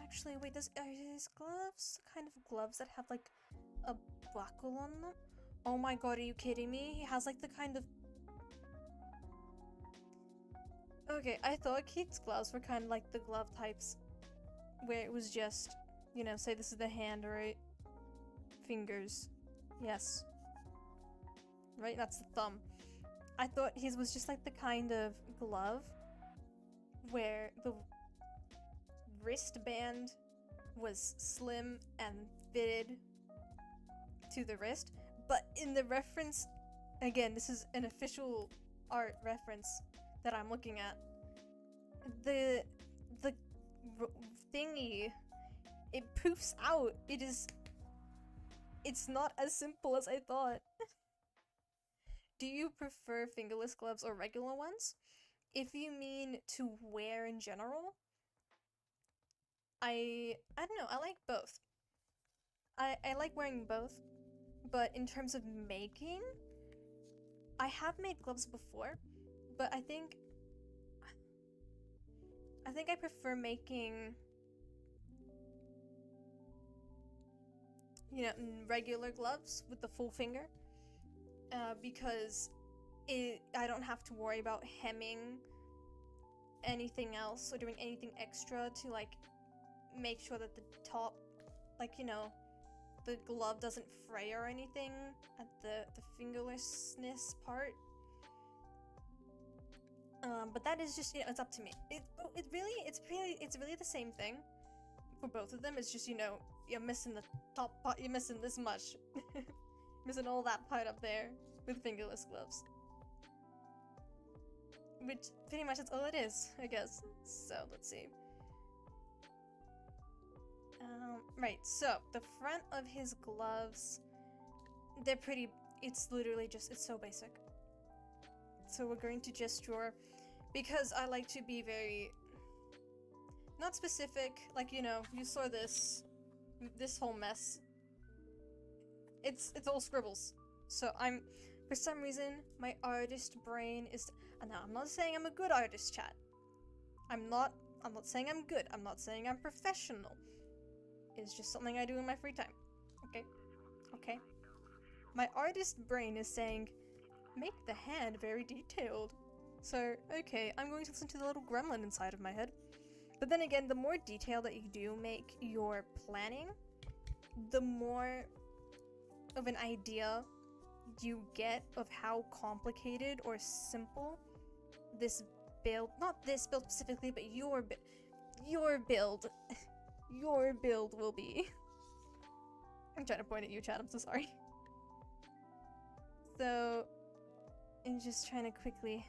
Actually, wait, are his gloves kind of gloves that have like a buckle on them? Oh my god, are you kidding me? He has like the kind of... Okay, I thought Keith's gloves were kind of like the glove types where it was just, you know, say this is the hand, right? Fingers. Yes. Right, that's the thumb. I thought his was just like the kind of glove where the wristband was slim and fitted to the wrist, but in the reference, again, this is an official art reference that I'm looking at, the thingy, it poofs out. It's not as simple as I thought. Do you prefer fingerless gloves or regular ones? If you mean to wear in general, I don't know, I like both. I like wearing both, but in terms of making, I have made gloves before, but I think I prefer making, you know, regular gloves with the full finger, because I don't have to worry about hemming anything else or doing anything extra to like make sure that the top, like, you know, the glove doesn't fray or anything at the fingerlessness part. But that is just, you know, it's up to me. It's really the same thing for both of them. It's just, you know, you're missing the top part, you're missing this much. Missing all that part up there with fingerless gloves. Which pretty much that's all it is, I guess. So let's see. Right, so the front of his gloves, they're pretty, it's literally just, it's so basic. So we're going to just draw, because I like to be very, not specific, like, you know, you saw this whole mess. It's all scribbles. So for some reason, my artist brain is, and now I'm not saying I'm a good artist, chat. I'm not saying I'm good. I'm not saying I'm professional. It's just something I do in my free time. Okay? Okay? My artist brain is saying, make the hand very detailed. So, okay, I'm going to listen to the little gremlin inside of my head. But then again, the more detail that you do make your planning, the more of an idea you get of how complicated or simple this build, not this build specifically, but your build will be. I'm trying to point at you, Chad, I'm so sorry. So, I'm just trying to quickly...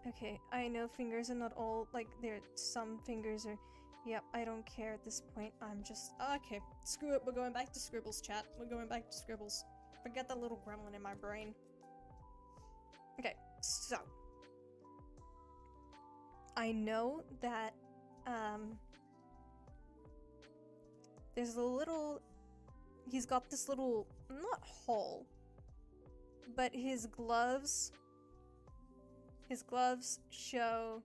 Okay, I know fingers are not all, like, some fingers are... Yep, I don't care at this point, I'm just... Okay, screw it, we're going back to scribbles, chat. We're going back to scribbles. Forget that little gremlin in my brain. Okay, so... I know that, there's a little... He's got this little... not hole, but his gloves show,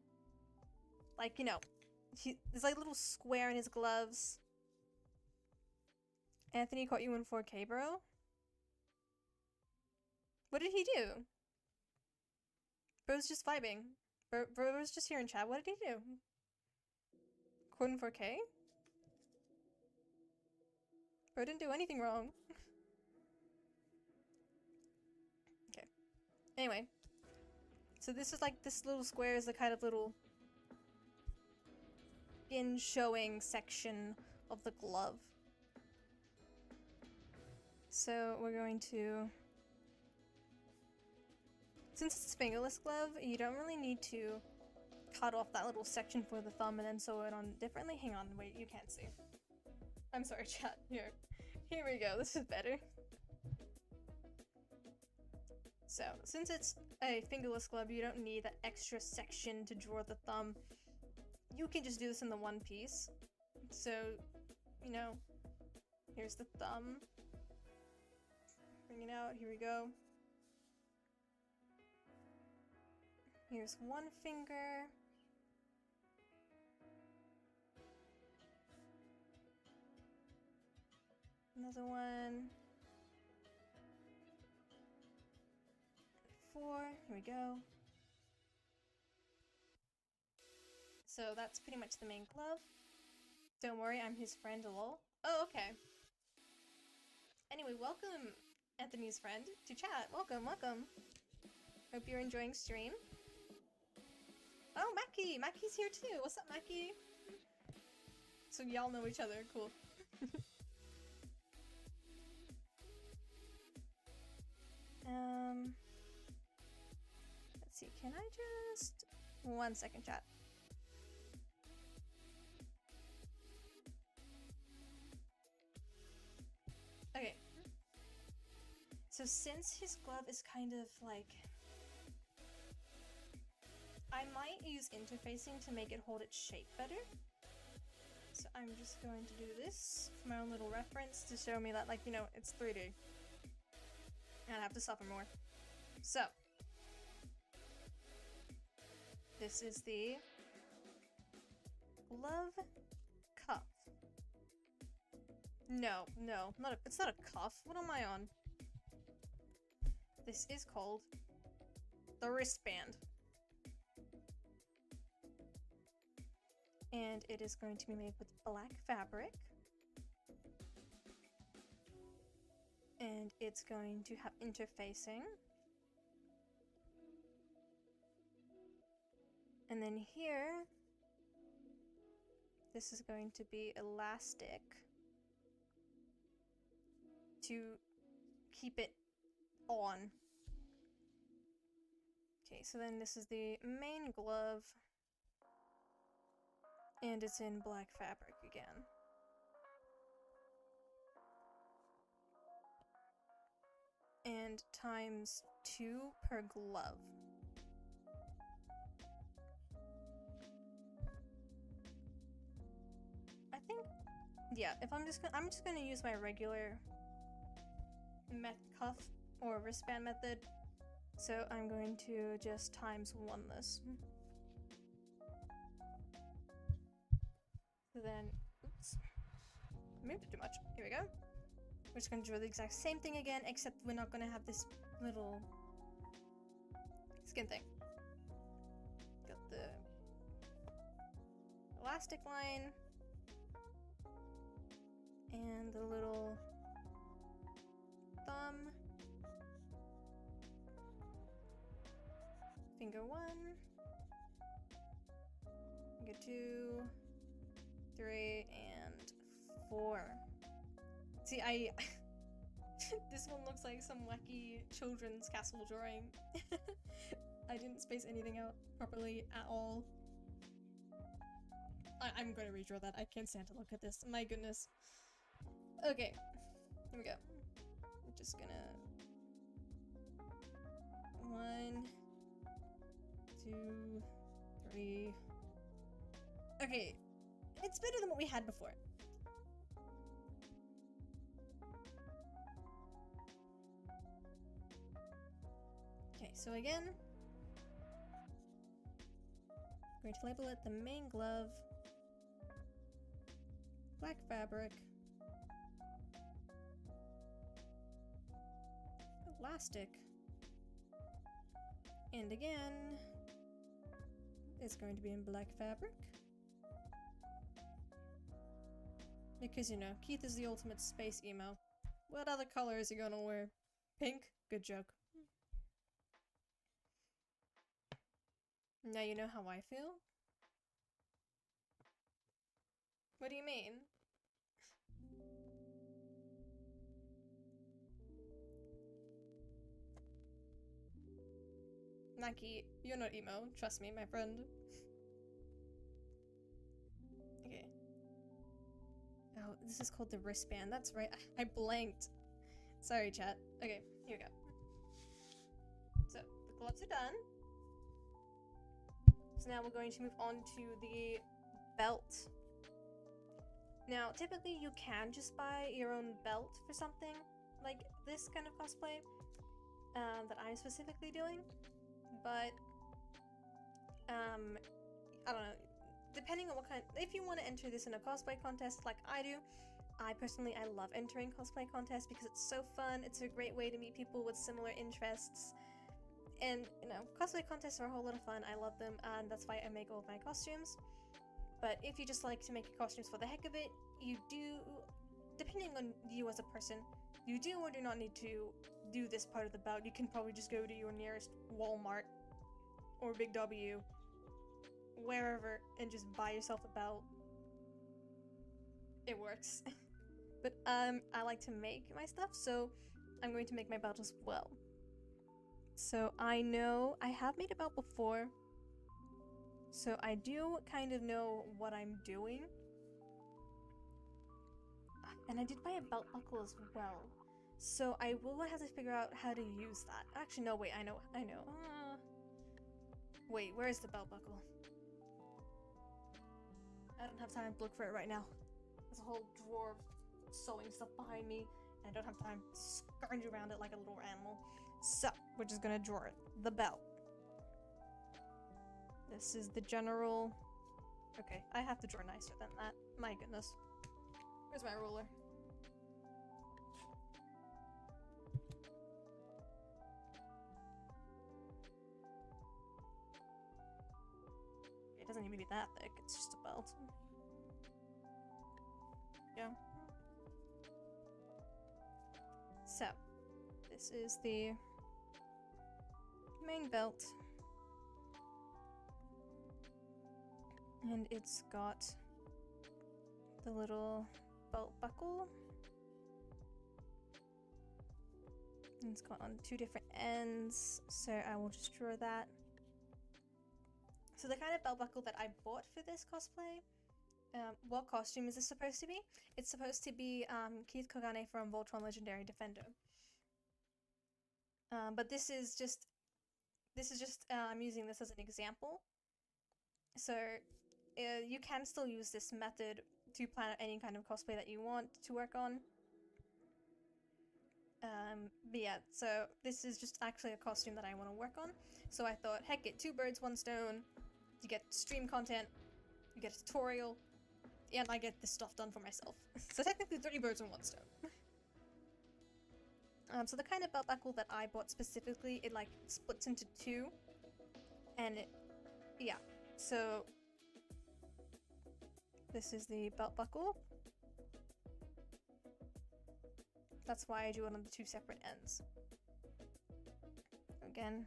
like, you know, there's like a little square in his gloves. Anthony caught you in 4K, bro? What did he do? Bro's just vibing. Bro was just here in chat. What did he do? Caught in 4K? Bro didn't do anything wrong. Okay. Anyway. So this is like, this little square is the kind of little skin showing section of the glove. So we're going to... Since it's a fingerless glove, you don't really need to cut off that little section for the thumb and then sew it on differently. Hang on, wait, you can't see. I'm sorry, chat. Here we go, this is better. So, since it's a fingerless glove, you don't need that extra section to draw the thumb. You can just do this in the one piece. So, you know, here's the thumb. Bring it out, here we go. Here's one finger. Another one. 4. Here we go. So that's pretty much the main glove. Don't worry, I'm his friend, lol. Oh, okay. Anyway, welcome, Anthony's friend, to chat. Welcome, welcome. Hope you're enjoying stream. Oh, Mackie! Mackie's here too! What's up, Mackie? So y'all know each other, cool. Let's see, can I just... 1 second, chat. Okay. So since his glove is kind of like... I might use interfacing to make it hold its shape better. So I'm just going to do this for my own little reference to show me that, like, you know, it's 3D. And I have to suffer more. So. This is the glove cuff. No, it's not a cuff. What am I on? This is called the wristband. And it is going to be made with black fabric. And it's going to have interfacing. And then here, this is going to be elastic to keep it on. Okay, so then this is the main glove. And it's in black fabric again. And times 2 per glove. I think, yeah, if I'm just gonna use my regular cuff or wristband method. So I'm going to just times 1 this. Then, oops, moved too much. Here we go. We're just gonna draw the exact same thing again, except we're not gonna have this little skin thing. elastic line. And the little thumb. Finger 1. Finger 2. 3 and 4. See, this one looks like some wacky children's castle drawing. I didn't space anything out properly at all. I'm gonna redraw that. I can't stand to look at this. My goodness. Okay, here we go. I'm just gonna... 1, 2, 3... Okay, it's better than what we had before. Okay, so again, I'm going to label it the main glove, black fabric, elastic, and again, it's going to be in black fabric. Because, you know, Keith is the ultimate space emo. What other color is he gonna wear? Pink? Good joke. Now you know how I feel? What do you mean? Naki, you're not emo. Trust me, my friend. Okay. Oh, this is called the wristband. That's right. I blanked. Sorry, chat. Okay, here we go. So, the gloves are done. So now we're going to move on to the belt. Now, typically you can just buy your own belt for something like this kind of cosplay that I'm specifically doing. But, I don't know, depending on what kind, if you want to enter this in a cosplay contest like I do, I love entering cosplay contests because it's so fun. It's a great way to meet people with similar interests. And, you know, cosplay contests are a whole lot of fun. I love them, and that's why I make all of my costumes. But if you just like to make your costumes for the heck of it, you do, depending on you as a person, you do or do not need to do this part of the belt. You can probably just go to your nearest Walmart or Big W, wherever, and just buy yourself a belt. It works. But I like to make my stuff, so I'm going to make my belt as well. So I know I have made a belt before, so I do kind of know what I'm doing. And I did buy a belt buckle as well, so I will have to figure out how to use that. Actually, no, wait, I know. Wait, where is the belt buckle? I don't have time to look for it right now. There's a whole drawer of sewing stuff behind me, and I don't have time to scrounge around it like a little animal. So, we're just gonna draw it. The belt. This is the general... Okay, I have to draw nicer than that. My goodness. Where's my ruler? It doesn't even be that thick, it's just a belt. Yeah. So, this is the main belt. And it's got the little belt buckle. And it's got on 2 different ends, so I will just draw that. So the kind of belt buckle that I bought for this cosplay, what costume is this supposed to be? It's supposed to be Keith Kogane from Voltron Legendary Defender. But this is just I'm using this as an example. So you can still use this method to plan out any kind of cosplay that you want to work on. But yeah, so this is just actually a costume that I want to work on. So I thought, heck it, 2 birds, 1 stone. You get stream content, you get a tutorial, and I get this stuff done for myself. So technically 3 birds and 1 stone. So the kind of belt buckle that I bought specifically, it like splits into 2. And it, yeah, so This is the belt buckle. That's why I do it on the two separate ends. Again,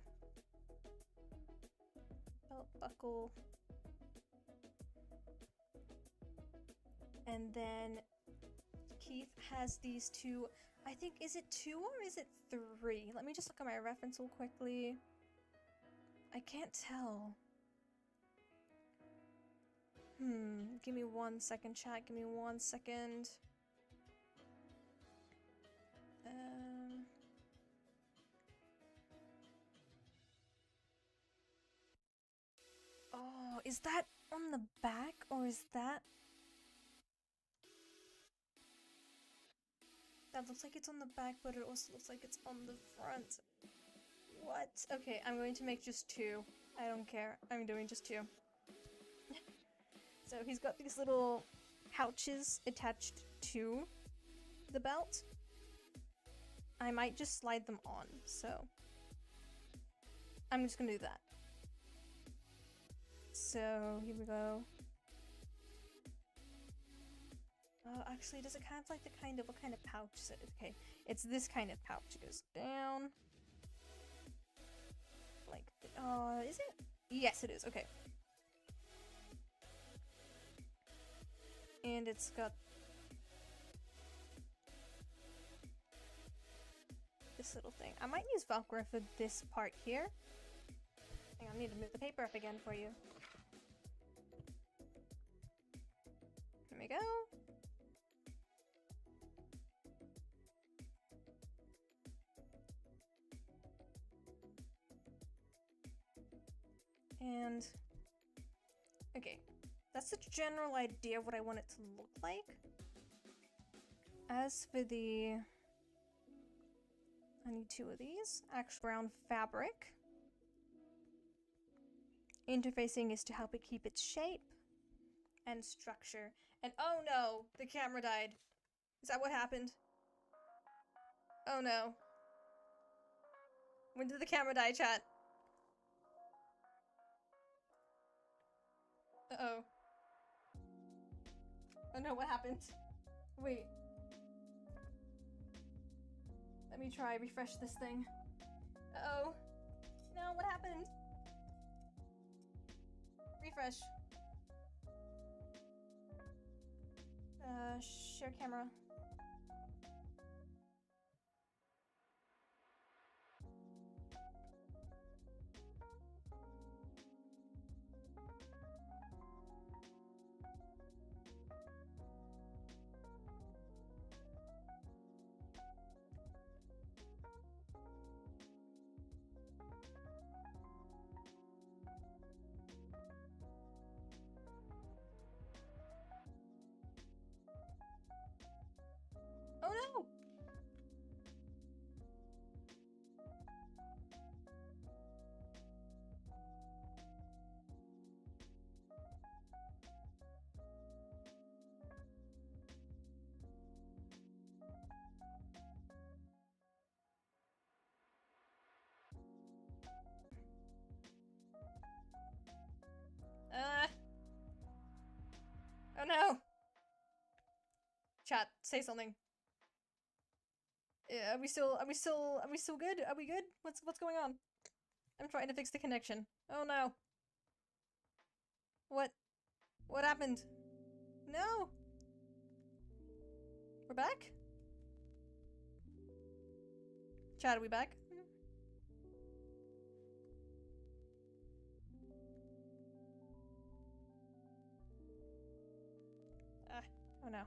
belt buckle. And then Keith has these two, I think, is it 2 or is it 3? Let me just look at my reference real quickly. I can't tell. Give me 1 second, chat. Give me 1 second. Oh, is that on the back or is that? That looks like it's on the back, but it also looks like it's on the front. What? Okay, I'm going to make just 2. I don't care. I'm doing just 2. So he's got these little pouches attached to the belt. I might just slide them on, so I'm just gonna do that. So here we go. Oh, actually, does it have like the kind of, what kind of pouch is it? Okay, it's this kind of pouch. It goes down. Like, is it? Yes, it is. Okay. And it's got this little thing. I might use Velcro for this part here. Hang on, I need to move the paper up again for you. Here we go. And okay, that's the general idea of what I want it to look like. As for the, I need 2 of these. Actual brown fabric. Interfacing is to help it keep its shape and structure. And oh no, the camera died. Is that what happened? Oh no. When did the camera die, chat? Uh-oh. Oh no, what happened? Wait. Let me try refresh this thing. Uh-oh. No, what happened? Refresh. Share camera. Oh no! Oh no! Chat, say something. Yeah, are we still good? Are we good? What's going on? I'm trying to fix the connection. Oh no. What happened? No! We're back? Chat, are we back? Oh no.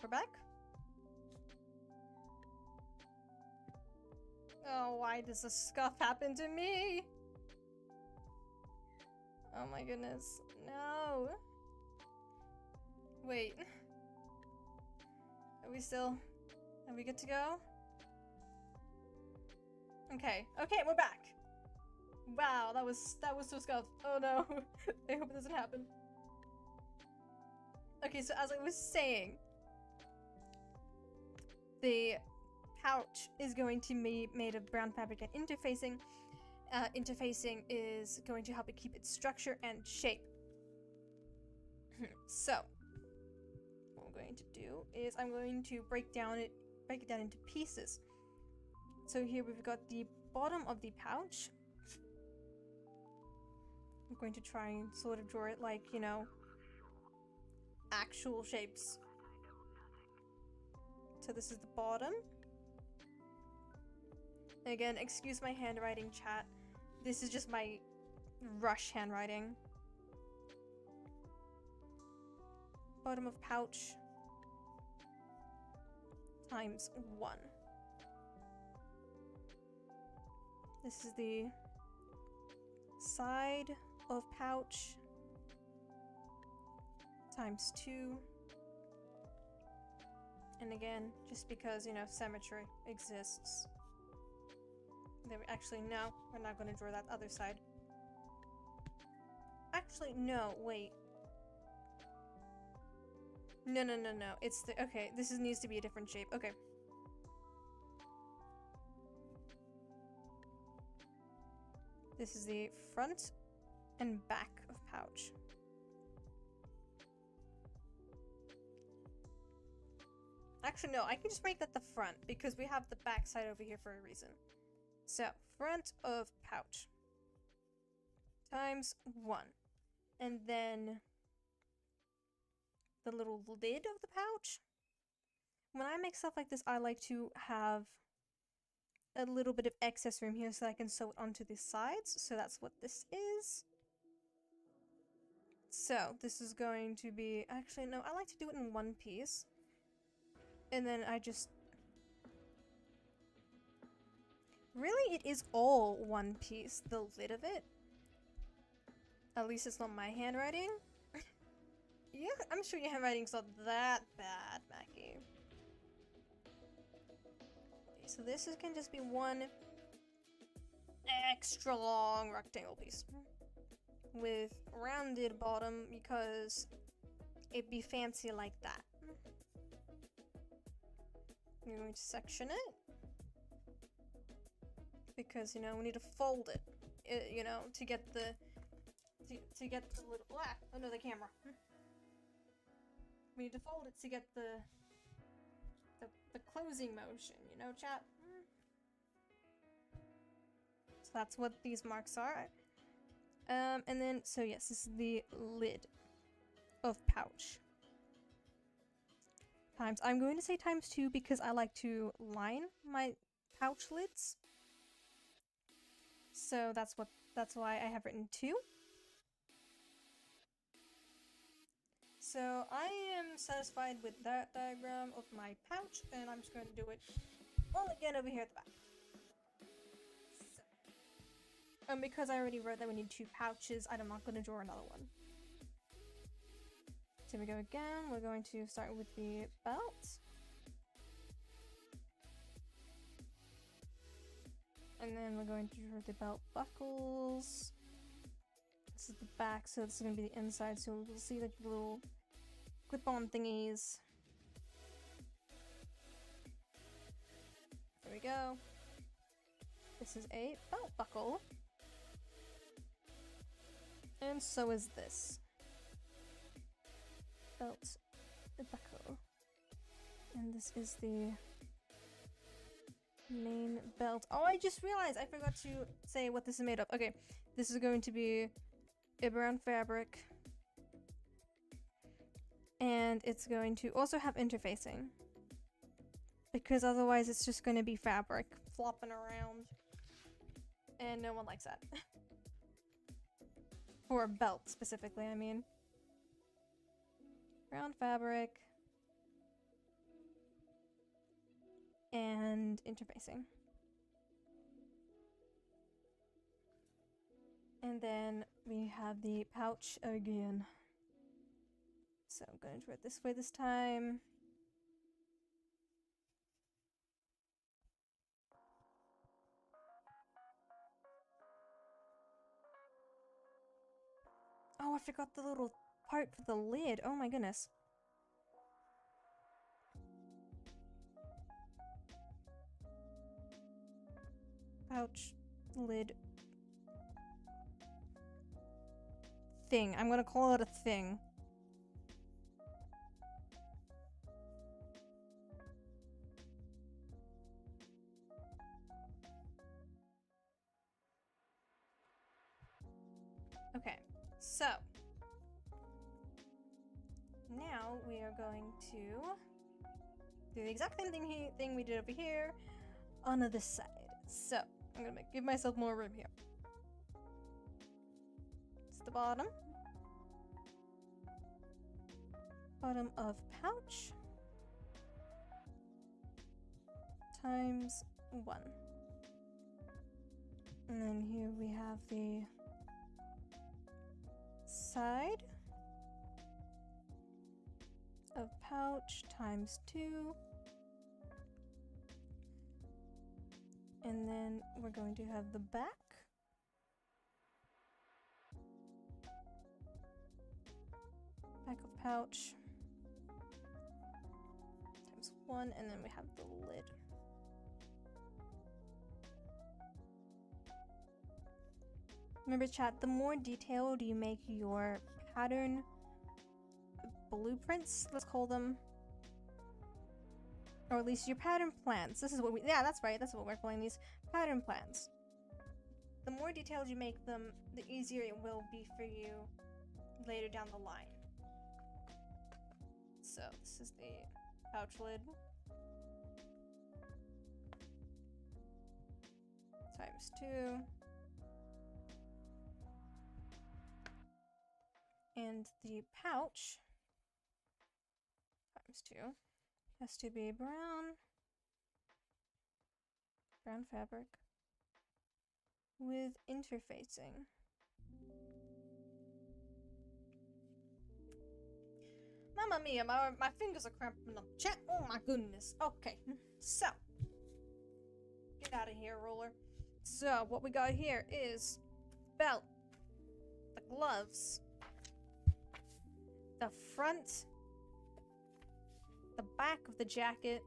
We're back? Oh, why does this stuff happen to me? Oh my goodness. No. Wait. Are we good to go? Okay. Okay, we're back. Wow, that was so scuffed. Oh no. I hope it doesn't happen. Okay, so as I was saying, the pouch is going to be made of brown fabric and interfacing. Interfacing is going to help it keep its structure and shape. So, what I'm going to do is I'm going to break it down into pieces. So here we've got the bottom of the pouch. I'm going to try and sort of draw it like, you know, actual shapes. So this is the bottom. Again, excuse my handwriting, chat. This is just my rush handwriting. Bottom of pouch times 1. This is the side of pouch times 2. And again, just because, you know, symmetry exists. Actually, no, we're not going to draw that other side. Actually, no, wait. No. It's the... Okay, this needs to be a different shape. Okay. This is the front and back of pouch. Actually, no, I can just make that the front because we have the back side over here for a reason. So, front of pouch times 1. And then the little lid of the pouch. When I make stuff like this, I like to have a little bit of excess room here so I can sew it onto the sides. So that's what this is. So, this is going to be... Actually, no, I like to do it in one piece. And then I just... Really, it is all one piece, the lid of it. At least it's not my handwriting. Yeah, I'm sure your handwriting's not that bad, Mackie. Okay, so this can just be one extra long rectangle piece. With rounded bottom because it'd be fancy like that. You're going to section it. Because, you know, we need to fold it, you know, to get the little... Oh no, the camera. We need to fold it to get the closing motion, you know, chat? So that's what these marks are. And then, so yes, this is the lid of pouch. I'm going to say times 2 because I like to line my pouch lids. So that's why I have written 2. So I am satisfied with that diagram of my pouch, and I'm just going to do it all again over here at the back. So, because I already wrote that we need 2 pouches, I'm not going to draw another one. So here we go again. We're going to start with the belt. And then we're going to draw the belt buckles. This is the back, so this is going to be the inside, so we'll see like the little clip-on thingies. There we go. This is a belt buckle. And so is this. Belt buckle. And this is the main belt. Oh, I just realized I forgot to say what this is made of. Okay, this is going to be a brown fabric. And it's going to also have interfacing. Because otherwise it's just going to be fabric flopping around. And no one likes that. For a belt specifically, I mean. Brown fabric. And interfacing. And then we have the pouch again. So I'm going to draw it this way this time. Oh, I forgot the little part for the lid. Oh my goodness. pouch lid thing. I'm gonna call it a thing. Okay, so now we are going to do the exact same thing we did over here on this side. So I'm gonna give myself more room here. It's the bottom of pouch times 1, and then here we have the side of pouch times 2, and then we're going to have the back of pouch times 1, and then we have the lid. Remember, chat, the more detailed you make your pattern blueprints, let's call them, or at least your pattern plans. This is what yeah, that's right, that's what we're calling these, pattern plans. The more detailed you make them, the easier it will be for you later down the line. So this is the pouch lid times 2. And the pouch times 2 has to be brown fabric with interfacing. Mamma mia, my fingers are cramping up. Chat, oh my goodness. Okay, so get out of here, ruler. So what we got here is belt, the gloves, the front, the back of the jacket,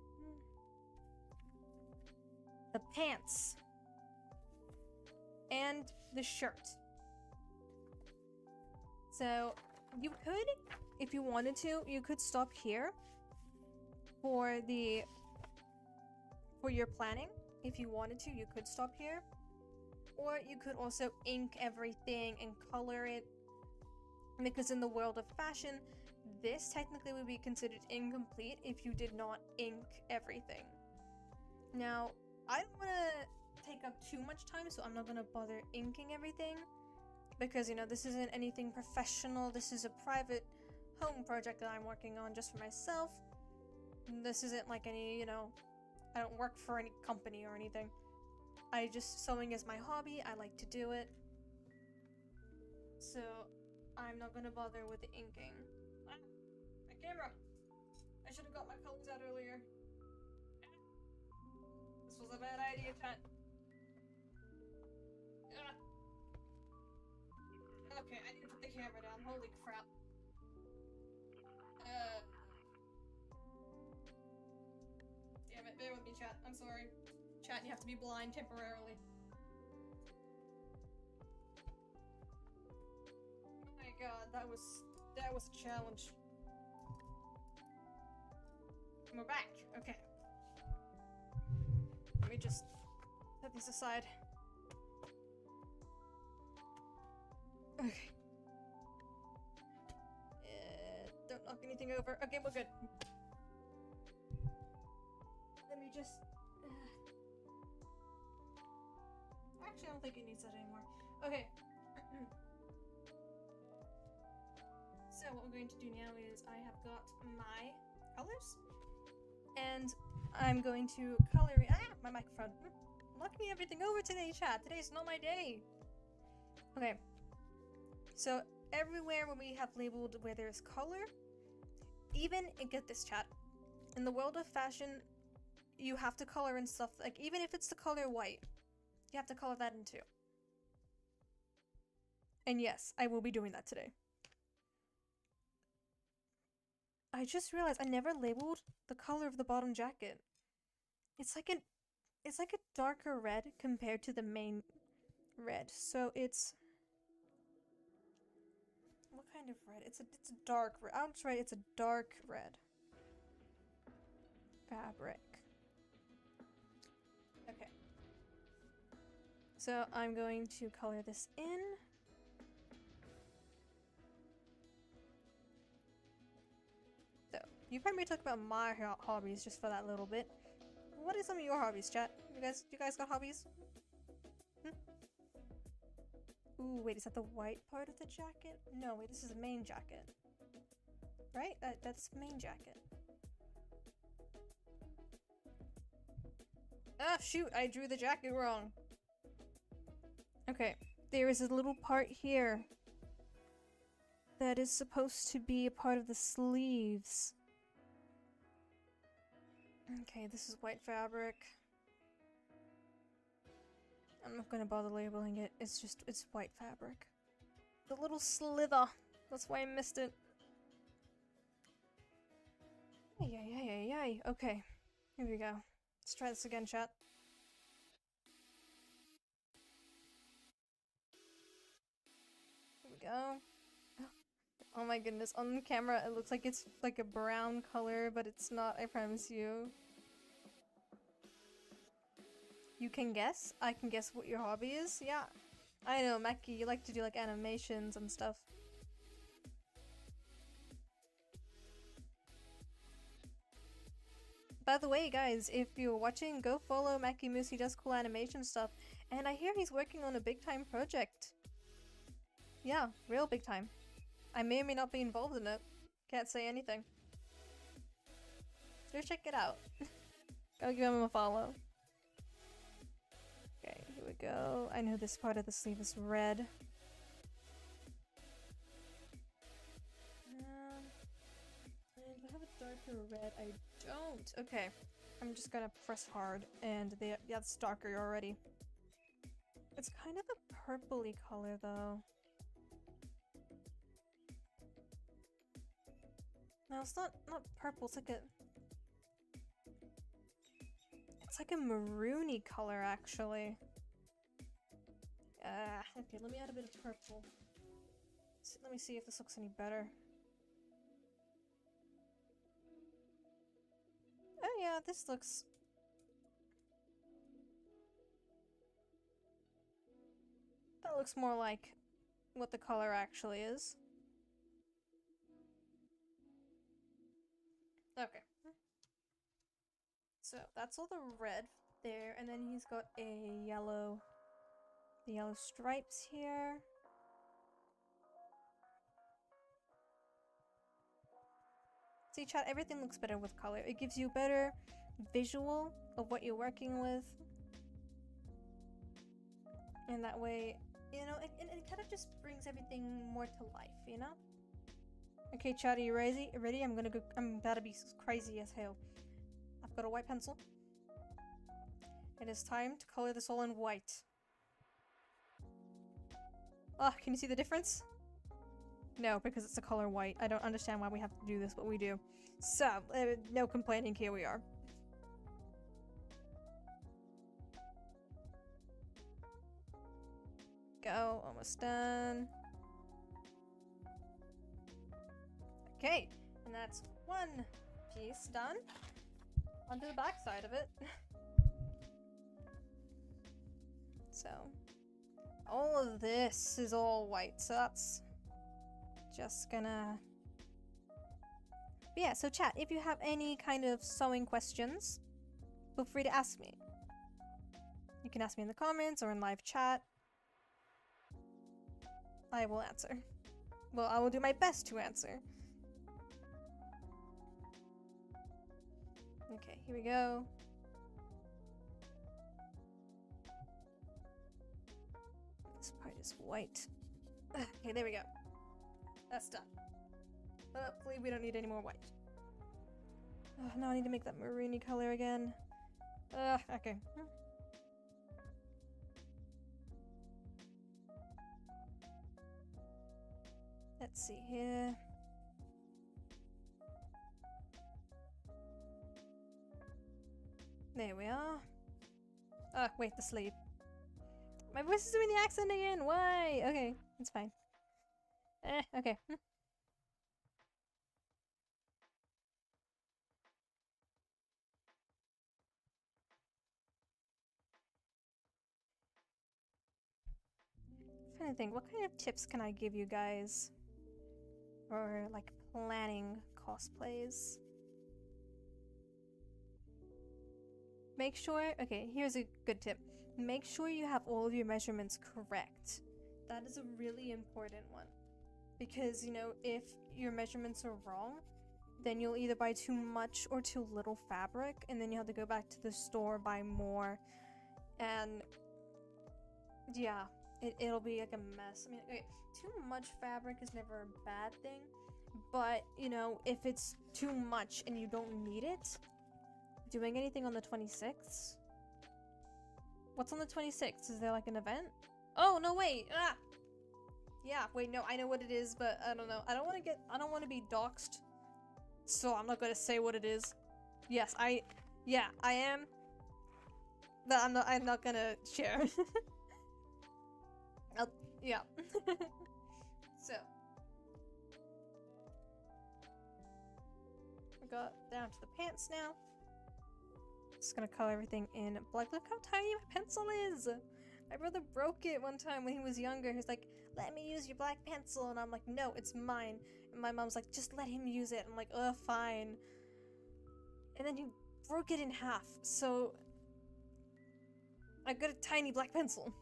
the pants, and the shirt. So you could, if you wanted to, you could stop here for your planning. If you wanted to, you could stop here. Or you could also ink everything and color it, because in the world of fashion, this technically would be considered incomplete if you did not ink everything. Now, I don't want to take up too much time, so I'm not going to bother inking everything, because, you know, this isn't anything professional. This is a private home project that I'm working on just for myself. This isn't like any, you know, I don't work for any company or anything. Sewing is my hobby. I like to do it. So I'm not gonna bother with the inking. Ah, my camera! I should have got my colors out earlier. This was a bad idea, chat. Okay, I need to put the camera down. Holy crap. Damn it, bear with me, chat. I'm sorry. Chat, you have to be blind temporarily. My god, that was a challenge. And we're back. Okay. Let me just set these aside. Okay. Don't knock anything over. Okay, we're good. Let me just... Actually, I don't think it needs that anymore. Okay. So what we're going to do now is I have got my colors, and I'm going to color it. Ah, my microphone. Knock me everything over today, chat. Today's not my day. Okay. So everywhere where we have labeled where there's color, even, and get this, chat, in the world of fashion, you have to color in stuff, like, even if it's the color white, you have to color that in too. And yes, I will be doing that today. I just realized I never labeled the color of the bottom jacket. It's it's like a darker red compared to the main red. So it's... What kind of red? It's a dark red. I'll just write it's a dark red. Fabric. Okay. So I'm going to color this in. So, you've heard me talk about my hobbies just for that little bit. What are some of your hobbies, chat? You guys got hobbies? Ooh, wait, is that the white part of the jacket? No, wait, this is the main jacket. Right? That's the main jacket. Ah, shoot, I drew the jacket wrong. Okay, there is a little part here that is supposed to be a part of the sleeves. Okay, this is white fabric. I'm not gonna bother labeling it, it's white fabric. The little slither, that's why I missed it. Yay. Okay, here we go. Let's try this again, chat. Here we go. Oh my goodness, on camera it looks like it's like a brown color, but it's not, I promise you. You can guess? I can guess what your hobby is? Yeah. I know, Mackie, you like to do like animations and stuff. By the way, guys, if you're watching, go follow Mackie Moose, he does cool animation stuff. And I hear he's working on a big time project. Yeah, real big time. I may or may not be involved in it. Can't say anything. Go check it out. Go give him a follow. Okay, here we go. I know this part of the sleeve is red. Do I have a darker red? I don't. Okay, I'm just gonna press hard, and yeah, it's darker already. It's kind of a purpley color, though. No, it's not purple. It's like a maroony color, actually. Okay, let me add a bit of purple. Let me see if this looks any better. Oh yeah, this looks... That looks more like what the color actually is. Okay. So that's all the red there, and then he's got a yellow... The yellow stripes here. See, chat, everything looks better with color. It gives you a better visual of what you're working with. And that way, you know, it kind of just brings everything more to life, you know? Okay, chat, are you ready? I'm about to be crazy as hell. I've got a white pencil. It is time to color this all in white. Ah, can you see the difference? No, because it's the color white. I don't understand why we have to do this, but we do. So, no complaining, here we are. Go, almost done. Okay, and that's one piece done. Onto the back side of it. So, all of this is all white, so that's just gonna... But yeah, so chat, if you have any kind of sewing questions, feel free to ask me. You can ask me in the comments or in live chat. I will answer. Well, I will do my best to answer. Okay, here we go. This part is white. Okay, there we go. That's done. Hopefully we don't need any more white. Now I need to make that maroony color again. Okay. Let's see here. There we are. wait, the sleeve. My voice is doing the accent again. Why? Okay, it's fine. Okay. I'm trying to think, what kind of tips can I give you guys for like planning cosplays? Make sure, okay, here's a good tip. Make sure you have all of your measurements correct. That is a really important one. Because, you know, if your measurements are wrong, then you'll either buy too much or too little fabric, and then you have to go back to the store, buy more, and yeah, it'll be like a mess. I mean, okay, too much fabric is never a bad thing, but, you know, if it's too much and you don't need it, doing anything on the 26th? What's on the 26th? Is there like an event? Oh, no, wait! Ah! Yeah, wait, no, I know what it is, but I don't know. I don't want to be doxxed, so I'm not gonna say what it is. Yes, I am. But I'm not gonna share. Yeah. So. I got down to the pants now. Just gonna color everything in black. Look how tiny my pencil is! My brother broke it one time when he was younger. He was like, let me use your black pencil. And I'm like, no, it's mine. And my mom's like, just let him use it. I'm like, fine. And then he broke it in half. So I got a tiny black pencil.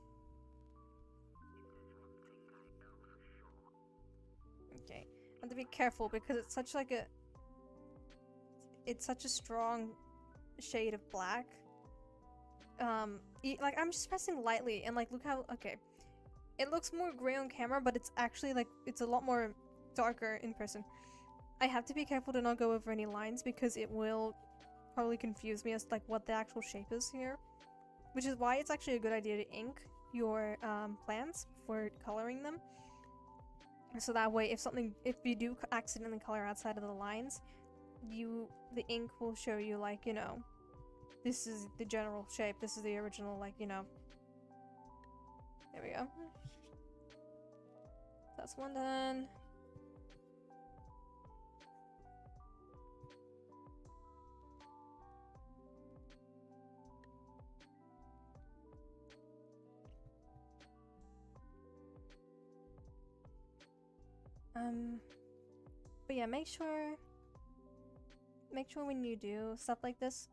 Okay. I have to be careful because it's such like a... It's such a strong shade of black. Like, I'm just pressing lightly, and like, look how, okay, it looks more gray on camera, but it's actually like, it's a lot more darker in person. I have to be careful to not go over any lines because it will probably confuse me as to like what the actual shape is here, which is why it's actually a good idea to ink your plans before coloring them, so that way if you do accidentally color outside of the lines, the ink will show you, like, you know, this is the general shape, this is the original, like, you know. There we go. That's one done. But yeah, make sure when you do stuff like this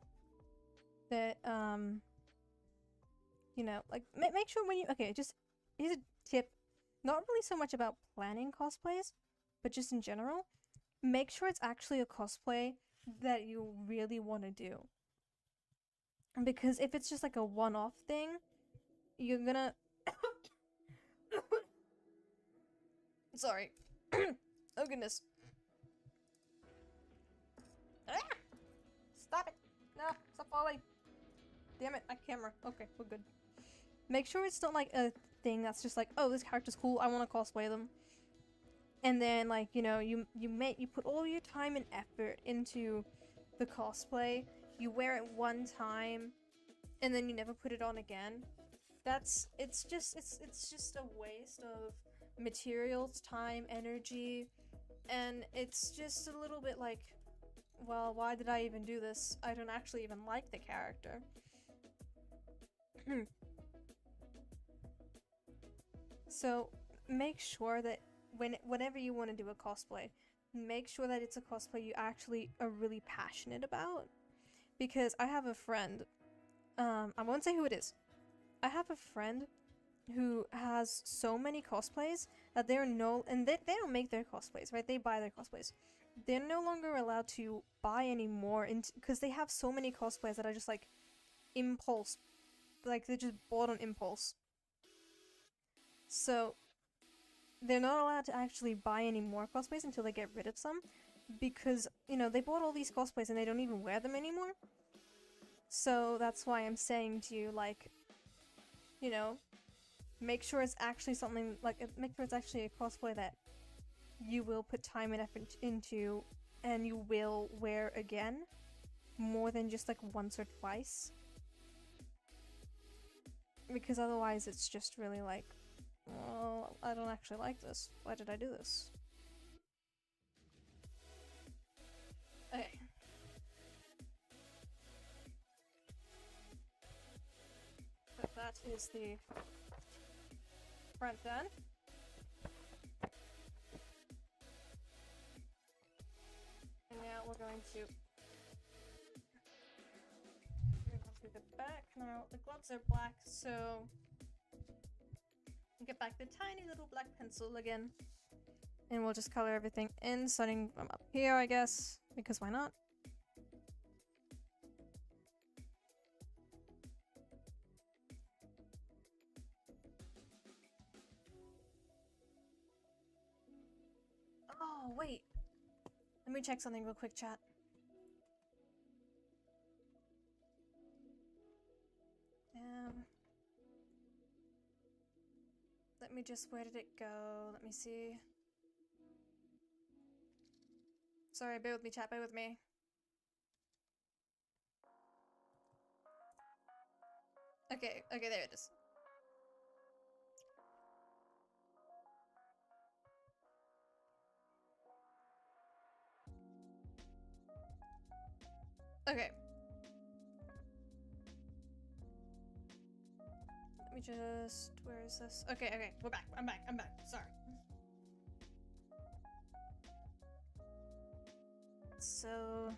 that, you know, like, make sure when you, okay, just, here's a tip, not really so much about planning cosplays, but just in general, make sure it's actually a cosplay that you really want to do. Because if it's just like a one-off thing, you're gonna... Sorry. Oh goodness. Ah! Stop it! No, stop falling! Damn it, my camera. Okay, we're good. Make sure it's not like a thing that's just like, oh, this character's cool, I want to cosplay them. And then, like, you know, you put all your time and effort into the cosplay, you wear it one time, and then you never put it on again. It's just a waste of materials, time, energy, and it's just a little bit like, well, why did I even do this? I don't actually even like the character. So make sure that whenever you want to do a cosplay, make sure that it's a cosplay you actually are really passionate about. Because I have a friend, I won't say who it is. I have a friend who has so many cosplays that they don't make their cosplays, right? They buy their cosplays. They're no longer allowed to buy any more because they have so many cosplays that are just like impulse, like they're just bought on impulse. So they're not allowed to actually buy any more cosplays until they get rid of some, because, you know, they bought all these cosplays and they don't even wear them anymore. So that's why I'm saying to you, like, you know, make sure it's actually something, like, make sure it's actually a cosplay that you will put time and effort into and you will wear again, more than just like once or twice. Because otherwise it's just really like, well, I don't actually like this. Why did I do this? Okay. So that is the front then. And now we're going to do the back. Now the gloves are black, so get back the tiny little black pencil again. And we'll just color everything in, starting from up here, I guess, because why not? Oh, wait. Let me check something real quick, chat. Let me just, where did it go? Let me see. Sorry, bear with me, chat, bear with me. Okay, there it is. Okay. Let me just, where is this? Okay, we're back. I'm back. Sorry. So,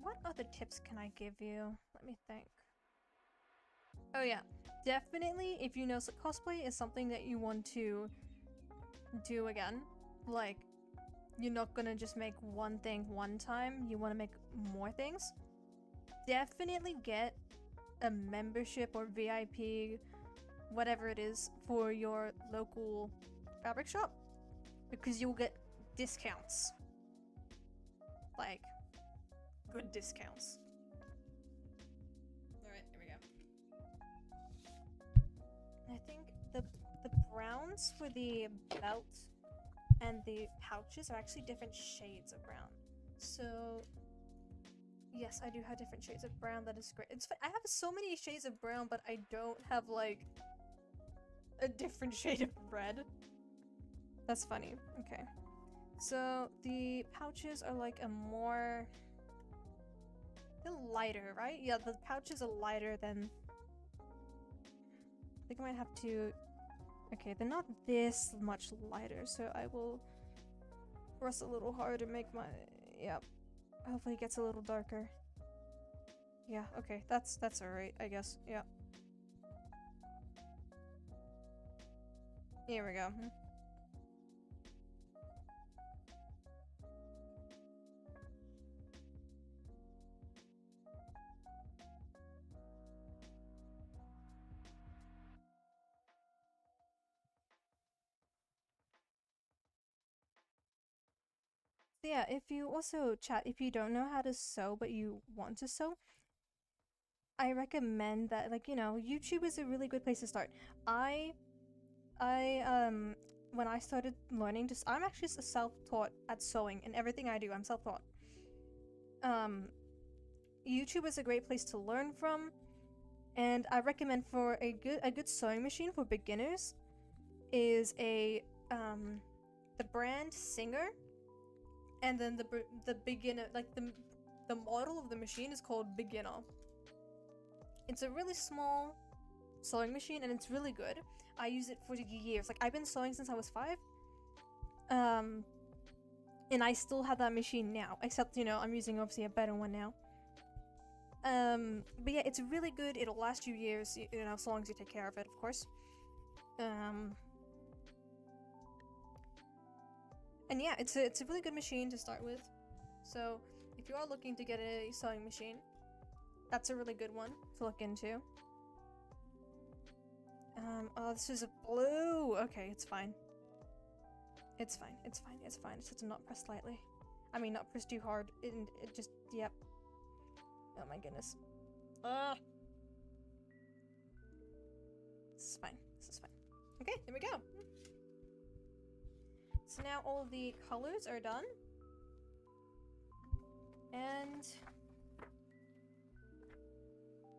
what other tips can I give you? Let me think. Oh yeah, definitely if you know cosplay is something that you want to do again, like, you're not gonna just make one thing one time, you want to make more things, definitely get a membership or VIP, whatever it is, for your local fabric shop, because you'll get discounts. Like, good discounts. Alright, here we go. I think the browns for the belt and the pouches are actually different shades of brown. So yes, I do have different shades of brown. That is great. I have so many shades of brown, but I don't have like a different shade of red. That's funny. Okay. So the pouches are like a more, they're lighter, right? Yeah, the pouches are lighter than, I think I might have to, okay, they're not this much lighter, so I will press a little hard to make my, yep. Hopefully it gets a little darker. Yeah, okay, that's alright, I guess, yeah. Here we go. Yeah, if you also chat, if you don't know how to sew but you want to sew, I recommend that, like, you know, YouTube is a really good place to start. When I started learning to, I'm actually self-taught at sewing, and everything I do, I'm self-taught. YouTube is a great place to learn from, and I recommend for a good sewing machine for beginners is the brand Singer. And then the beginner, like the model of the machine is called Beginner. It's a really small sewing machine and it's really good. I use it for years. Like, I've been sewing since I was 5. And I still have that machine now, except, you know, I'm using obviously a better one now. But yeah, it's really good. It'll last you years, you know, as long as you take care of it, of course. And yeah, it's a really good machine to start with. So if you are looking to get a sewing machine, that's a really good one to look into. Oh, this is a blue. Okay, it's fine. It's fine. It's just to not press lightly. I mean, not press too hard. It just, yep. Oh my goodness. This is fine. Okay, there we go. So now all the colors are done. And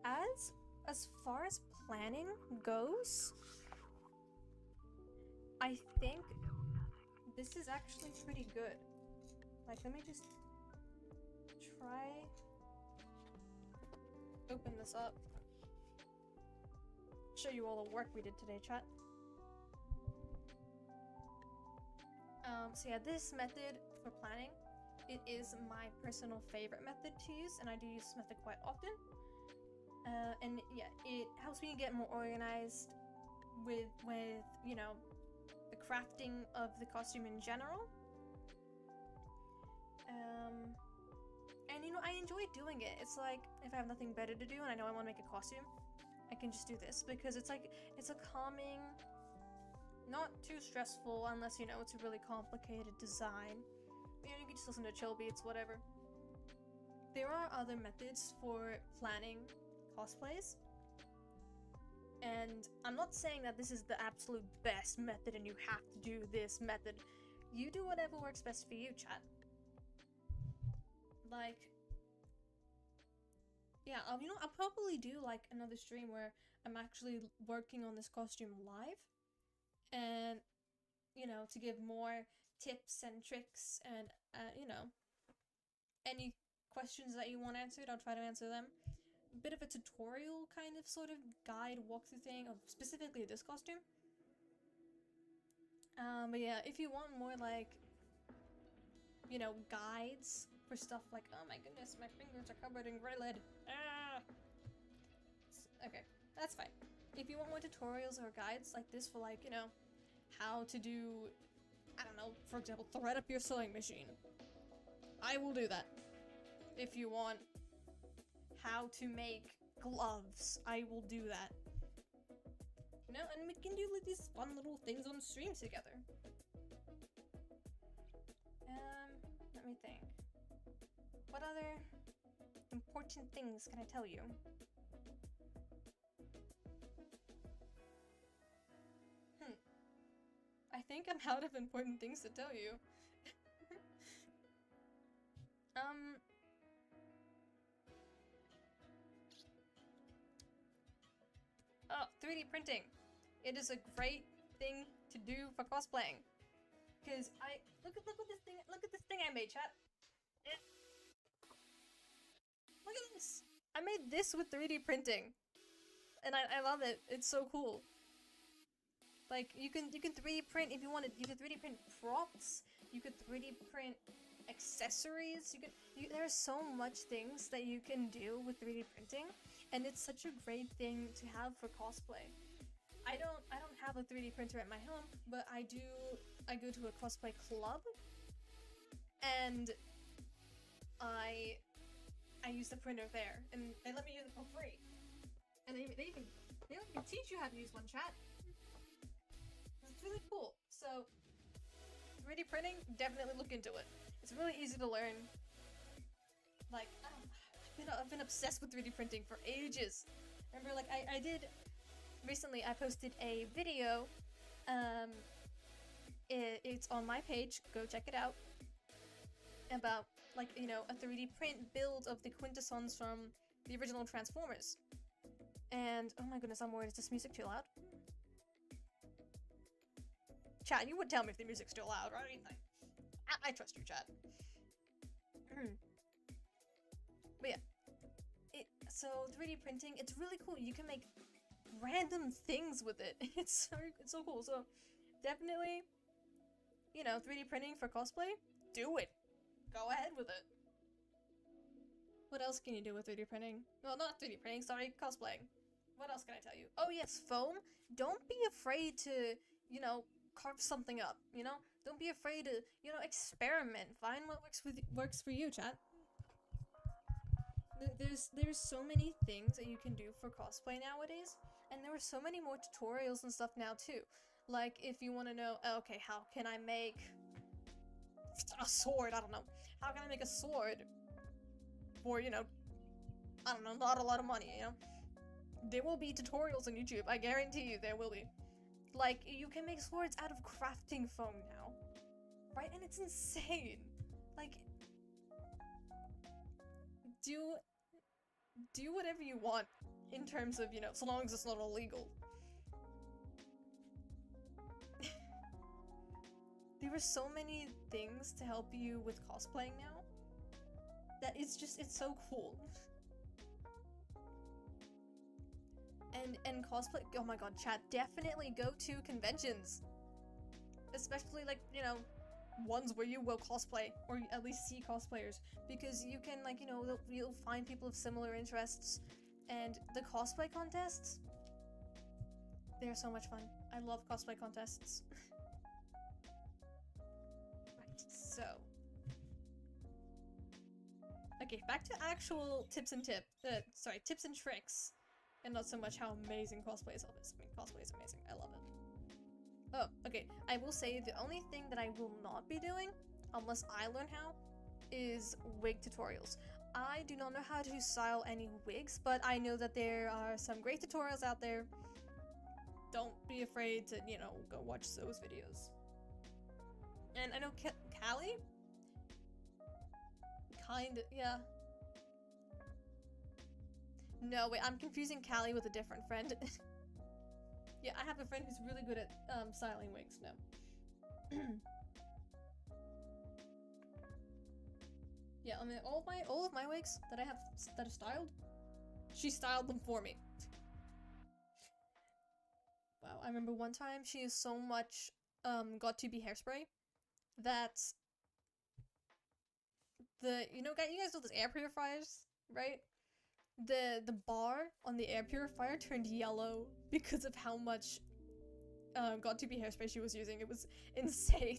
as as far as planning goes, I think this is actually pretty good. Like, let me just try open this up. Show you all the work we did today, chat. So yeah, this method for planning, it is my personal favorite method to use, and I do use this method quite often. And yeah, it helps me get more organized with you know, the crafting of the costume in general. And you know, I enjoy doing it. It's like, if I have nothing better to do and I know I want to make a costume, I can just do this, because it's like, it's a calming, not too stressful unless, you know, it's a really complicated design. You know, you can just listen to chill beats, whatever. There are other methods for planning cosplays, and I'm not saying that this is the absolute best method and you have to do this method. You do whatever works best for you, chat. Like, yeah, you know, I'll probably do like another stream where I'm actually working on this costume live, and you know, to give more tips and tricks and you know, any questions that you want answered, I'll try to answer them. A bit of a tutorial kind of sort of guide walkthrough thing of specifically this costume. But yeah, if you want more like, you know, guides for stuff like, oh my goodness, my fingers are covered in grey lead. Ah! Okay, that's fine. If you want more tutorials or guides like this for, like, you know, how to do, I don't know, for example, thread up your sewing machine, I will do that. If you want how to make gloves, I will do that. You know, and we can do like these fun little things on stream together. Let me think. What other important things can I tell you? I think I'm out of important things to tell you. 3D printing. It is a great thing to do for cosplaying. Cause look at this thing I made, chat. Look at this. I made this with 3D printing, and I love it. It's so cool. Like, you can 3D print if you wanted. You can 3D print props. You could 3D print accessories. There are so much things that you can do with 3D printing, and it's such a great thing to have for cosplay. I don't have a 3D printer at my home, but I go to a cosplay club, and I use the printer there, and they let me use it for free. And they even teach you how to use one, chat. It's really cool. So 3D printing, definitely look into it. It's really easy to learn. Like, I've been obsessed with 3D printing for ages. Remember, like, I did recently. I posted a video. It's on my page. Go check it out. About, like, you know, a 3D print build of the Quintessons from the original Transformers. And oh my goodness, I'm worried. Is this music too loud? Chat, you would tell me if the music's too loud, right? I trust you, chat. But yeah, so 3D printing, it's really cool. You can make random things with it. It's so cool. So definitely, you know, 3D printing for cosplay, do it. Go ahead with it. What else can you do with 3D printing? Well, not 3D printing, sorry, cosplaying. What else can I tell you? Oh yes, foam. Don't be afraid to, you know, carve something up, you know? Don't be afraid to, you know, experiment. Find what works for you, chat. There's so many things that you can do for cosplay nowadays, and there are so many more tutorials and stuff now too. Like, if you want to know, okay, how can I make a sword? I don't know. How can I make a sword for, you know, I don't know, not a lot of money, you know? There will be tutorials on YouTube. I guarantee you there will be. Like, you can make swords out of crafting foam now. Right? And it's insane. Like, do whatever you want in terms of, you know, so long as it's not illegal. There are so many things to help you with cosplaying now that it's so cool. And cosplay, oh my god, chat, definitely go to conventions. Especially, like, you know, ones where you will cosplay, or at least see cosplayers, because you can, like, you know, you'll find people of similar interests, and the cosplay contests, they're so much fun. I love cosplay contests. Right, so. Okay, back to actual tips and tricks, and not so much how amazing cosplay is. I mean, cosplay is amazing, I love it. Oh, okay, I will say the only thing that I will not be doing, unless I learn how, is wig tutorials. I do not know how to style any wigs, but I know that there are some great tutorials out there. Don't be afraid to, you know, go watch those videos. And I know Callie? Kinda, yeah. No, wait, I'm confusing Callie with a different friend. Yeah, I have a friend who's really good at styling wigs now. Yeah, I mean, all of my wigs that I have that are styled, she styled them for me. Wow, I remember one time she used so much got to be hairspray that you guys know those air purifiers, right? The bar on the air purifier turned yellow because of how much got to be hairspray she was using. It was insane.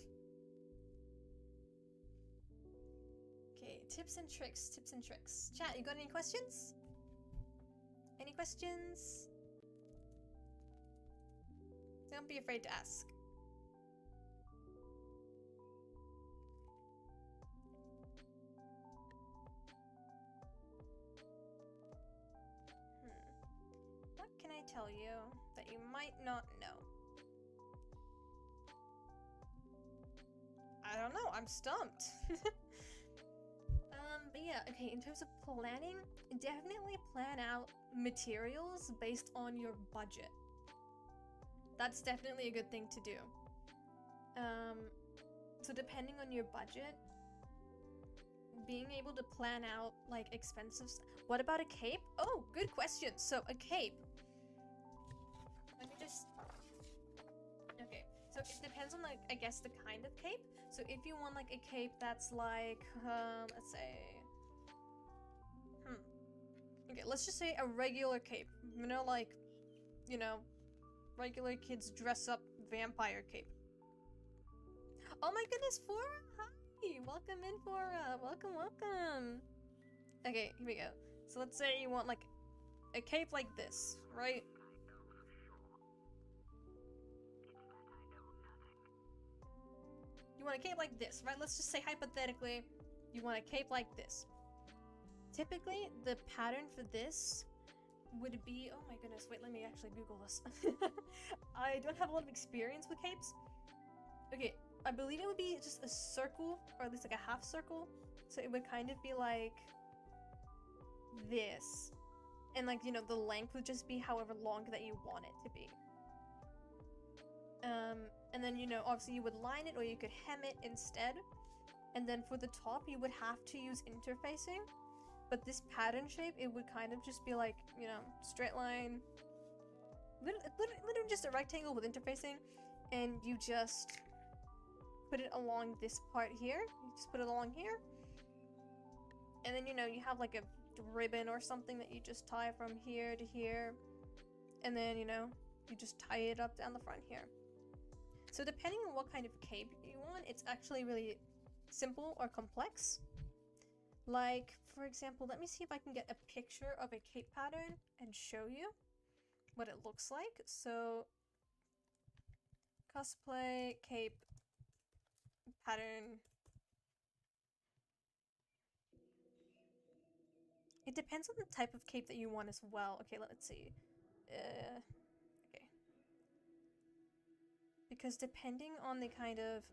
Okay, tips and tricks. Chat, you got any questions? Any questions? Don't be afraid to ask. What can I tell you that you might not know? I don't know, I'm stumped. But yeah, okay, in terms of planning, definitely plan out materials based on your budget. That's definitely a good thing to do. So depending on your budget, being able to plan out, like, expensive what about a cape? Oh, good question. So a cape. Let me just... Okay, so it depends on, like, I guess the kind of cape. So if you want, like, a cape that's like, let's say... Okay, let's just say a regular cape. You know, like, you know, regular kids dress up vampire cape. Oh my goodness, Fora! Hi! Welcome in, Fora! Welcome! Okay, here we go. So let's say you want, like, a cape like this, right? You want a cape like this, right? Let's just say, hypothetically, you want a cape like this. Typically, the pattern for this would be... Oh my goodness, wait, let me actually Google this. I don't have a lot of experience with capes. Okay, I believe it would be just a circle, or at least like a half circle. So it would kind of be like this. And, like, you know, the length would just be however long that you want it to be. And then, you know, obviously you would line it, or you could hem it instead. And then for the top, you would have to use interfacing. But this pattern shape, it would kind of just be like, you know, straight line. Literally just a rectangle with interfacing. And you just put it along this part here. You just put it along here. And then, you know, you have like a ribbon or something that you just tie from here to here. And then, you know, you just tie it up down the front here. So depending on what kind of cape you want, it's actually really simple or complex. Like, for example, let me see if I can get a picture of a cape pattern and show you what it looks like. So, cosplay cape pattern. It depends on the type of cape that you want as well. Okay, let's see. Okay. Because depending on the kind of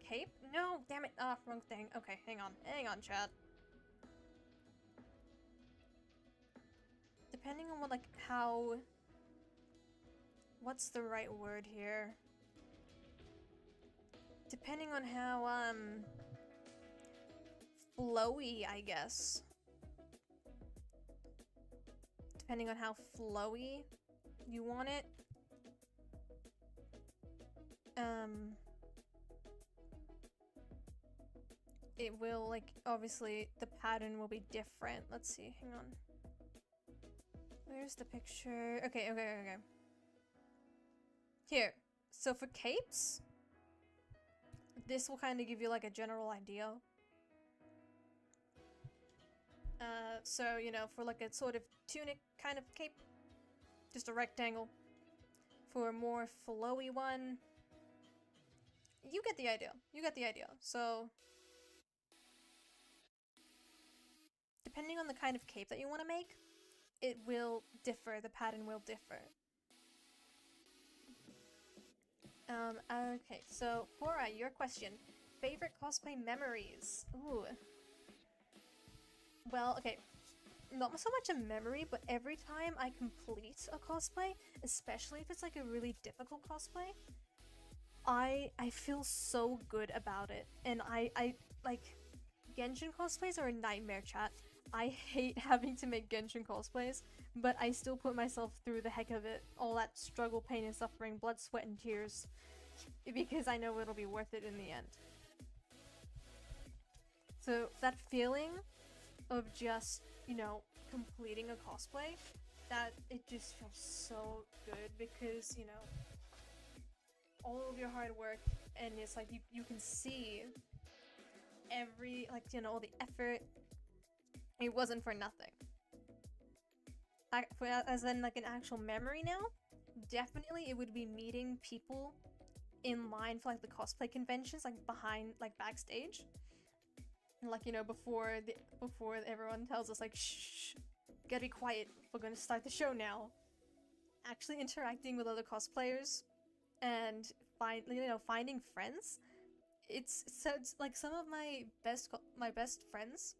cape? No, damn it. Ah, wrong thing. Okay, hang on, chat. depending on what, like, how... What's the right word here? Depending on how, flowy, I guess. Depending on how flowy you want it. It will, like, obviously, the pattern will be different. Let's see, hang on. Where's the picture? Okay. Here. So for capes, this will kind of give you, like, a general idea. So, you know, for, like, a sort of tunic kind of cape, just a rectangle. For a more flowy one, you get the idea. So, depending on the kind of cape that you want to make, it will differ. The pattern will differ. Okay, so, Cora, your question. Favorite cosplay memories? Ooh. Well, okay. Not so much a memory, but every time I complete a cosplay, especially if it's like a really difficult cosplay, I feel so good about it. And I like, Genshin cosplays are a nightmare, chat. I hate having to make Genshin cosplays, but I still put myself through the heck of it. All that struggle, pain, and suffering, blood, sweat, and tears. Because I know it'll be worth it in the end. So that feeling of just, you know, completing a cosplay, that it just feels so good because, you know, all of your hard work, and it's like you can see every, like, you know, all the effort. It wasn't for nothing. As in, like, an actual memory now, definitely it would be meeting people in line for, like, the cosplay conventions, like, behind, like, backstage. Like, you know, before everyone tells us, like, shh, gotta be quiet, we're gonna start the show now. Actually interacting with other cosplayers and finding friends. It's like some of my best friends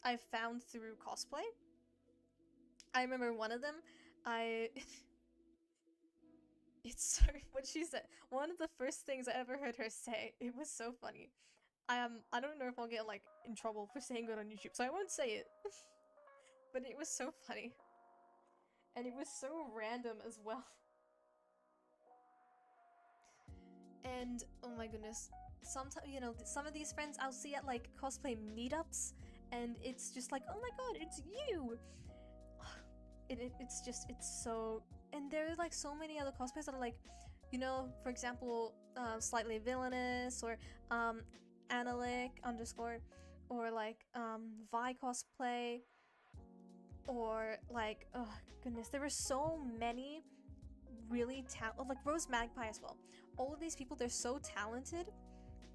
I found through cosplay. I remember one of them, it's so, what she said, one of the first things I ever heard her say, it was so funny. I don't know if I'll get, like, in trouble for saying it on YouTube, so I won't say it. But it was so funny. And it was so random as well. And, oh my goodness, sometimes, you know, some of these friends I'll see at, like, cosplay meetups, and it's just like, oh my god, it's you! It's so... And there are, like, so many other cosplays that are, like, you know, for example, Slightly Villainous, or, Analyc _ or like Vi cosplay, or like, oh goodness, there were so many really like Rose Magpie as well. All of these people, they're so talented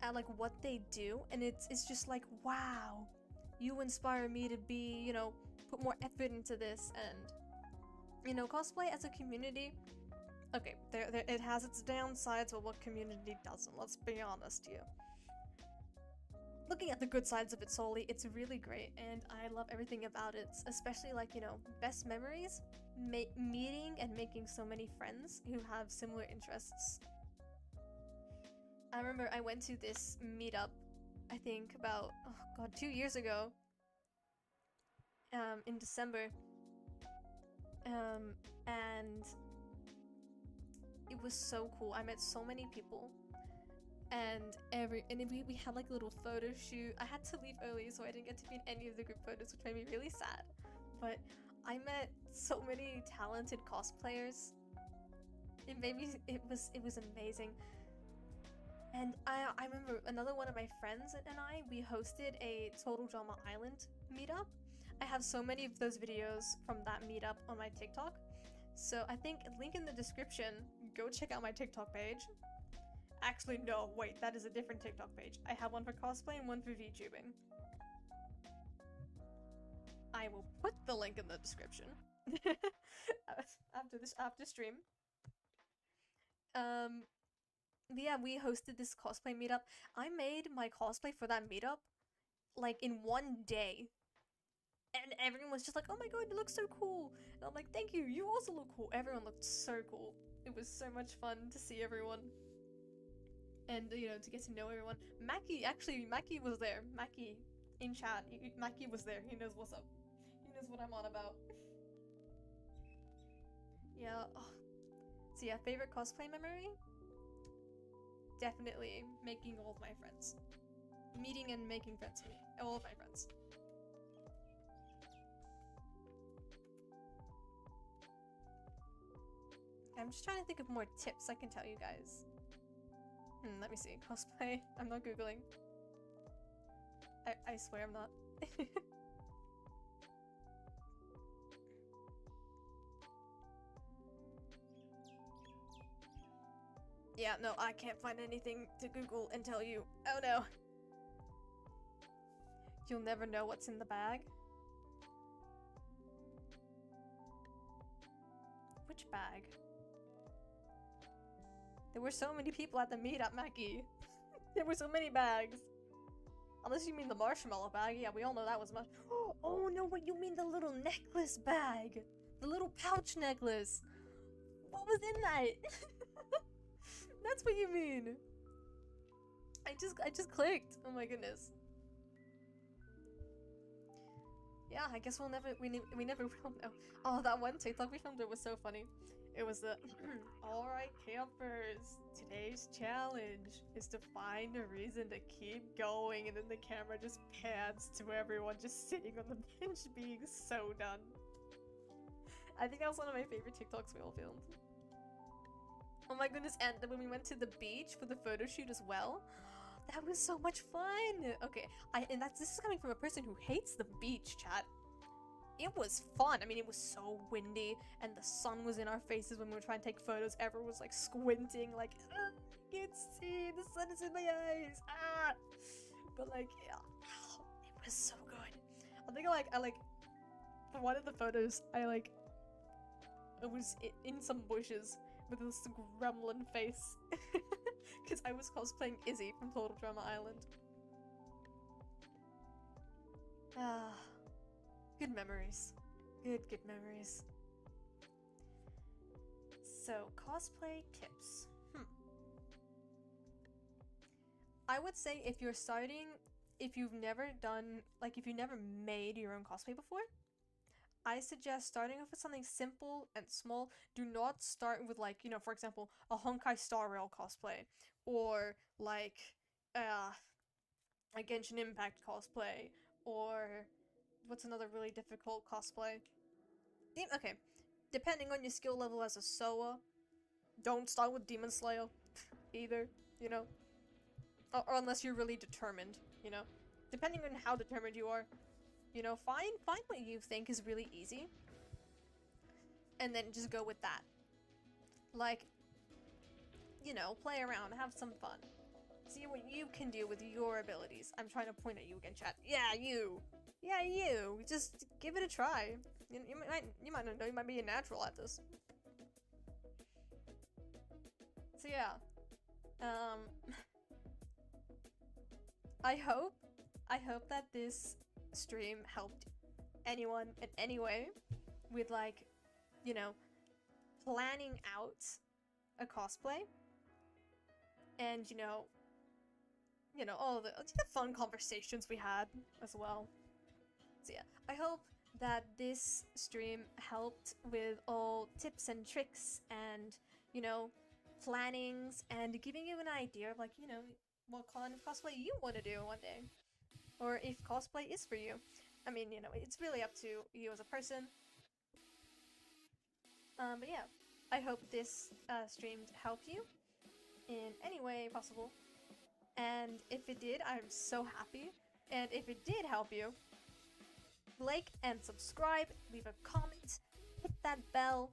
at, like, what they do, and it's just like, wow, you inspire me to be, you know, put more effort into this. And, you know, cosplay as a community, okay, there it has its downsides, but what community doesn't? Let's be honest here. Looking at the good sides of it solely, it's really great, and I love everything about it, especially, like, you know, best memories, meeting and making so many friends who have similar interests. I remember I went to this meetup, I think about, oh god, 2 years ago, in December, and it was so cool. I met so many people. And we had, like, a little photo shoot. I had to leave early, so I didn't get to be in any of the group photos, which made me really sad. But I met so many talented cosplayers. It was amazing. And I remember another one of my friends and we hosted a Total Drama Island meetup. I have so many of those videos from that meetup on my TikTok. So I think, link in the description, go check out my TikTok page. Actually, no, wait, that is a different TikTok page. I have one for cosplay and one for VTubing. I will put the link in the description. after stream. Yeah, we hosted this cosplay meetup. I made my cosplay for that meetup, like, in 1 day. And everyone was just like, oh my god, you look so cool. And I'm like, thank you, you also look cool. Everyone looked so cool. It was so much fun to see everyone. And, you know, to get to know everyone. Mackie was there. Mackie, in chat, Mackie was there. He knows what's up. He knows what I'm on about. Yeah. Oh. So yeah, favorite cosplay memory? Definitely making all of my friends. Meeting and making friends. All of my friends. I'm just trying to think of more tips I can tell you guys. Let me see. Cosplay. I'm not Googling. I swear I'm not. Yeah, no, I can't find anything to Google and tell you. Oh no. You'll never know what's in the bag. Which bag? There were so many people at the meetup, Mackie. There were so many bags. Unless you mean the marshmallow bag. Yeah, we all know that was much. Oh no, what you mean the little necklace bag? The little pouch necklace. What was in that? That's what you mean. I just clicked. Oh my goodness. Yeah, I guess we never will know. Oh, that one TikTok we filmed, it was so funny. It was the alright campers, today's challenge is to find a reason to keep going, and then the camera just pans to everyone just sitting on the bench being so done. I think that was one of my favorite TikToks we all filmed. Oh my goodness, and when we went to the beach for the photo shoot as well, that was so much fun! Okay, this is coming from a person who hates the beach, chat. It was fun. I mean, it was so windy, and the sun was in our faces when we were trying to take photos. Everyone was like squinting, like, I can't see, the sun is in my eyes, ah! But like, yeah, it was so good. I think I for one of the photos, I was in some bushes with this gremlin face. Because I was cosplaying Izzy from Total Drama Island. Ah, good memories. Good memories. So, cosplay tips. I would say if you're starting, if you've never made your own cosplay before, I suggest starting off with something simple and small. Do not start with, like, you know, for example, a Honkai Star Rail cosplay, or like a Genshin Impact cosplay, or what's another really difficult cosplay? Okay, depending on your skill level as a Soa, don't start with Demon Slayer either, you know, or unless you're really determined, you know. Depending on how determined you are. You know, find what you think is really easy, and then just go with that. Like, you know, play around, have some fun. See what you can do with your abilities. I'm trying to point at you again, chat. Yeah, you! Yeah, you! Just give it a try. You might not know, you might be a natural at this. So yeah. I hope that this stream helped anyone in any way with, like, you know, planning out a cosplay, and you know all the fun conversations we had as well. So yeah, I hope that this stream helped with all tips and tricks and, you know, plannings, and giving you an idea of, like, you know, what kind of cosplay you want to do one day. Or if cosplay is for you. I mean, you know, it's really up to you as a person. But yeah, I hope this stream helped you in any way possible. And if it did, I'm so happy. And if it did help you, like and subscribe, leave a comment, hit that bell,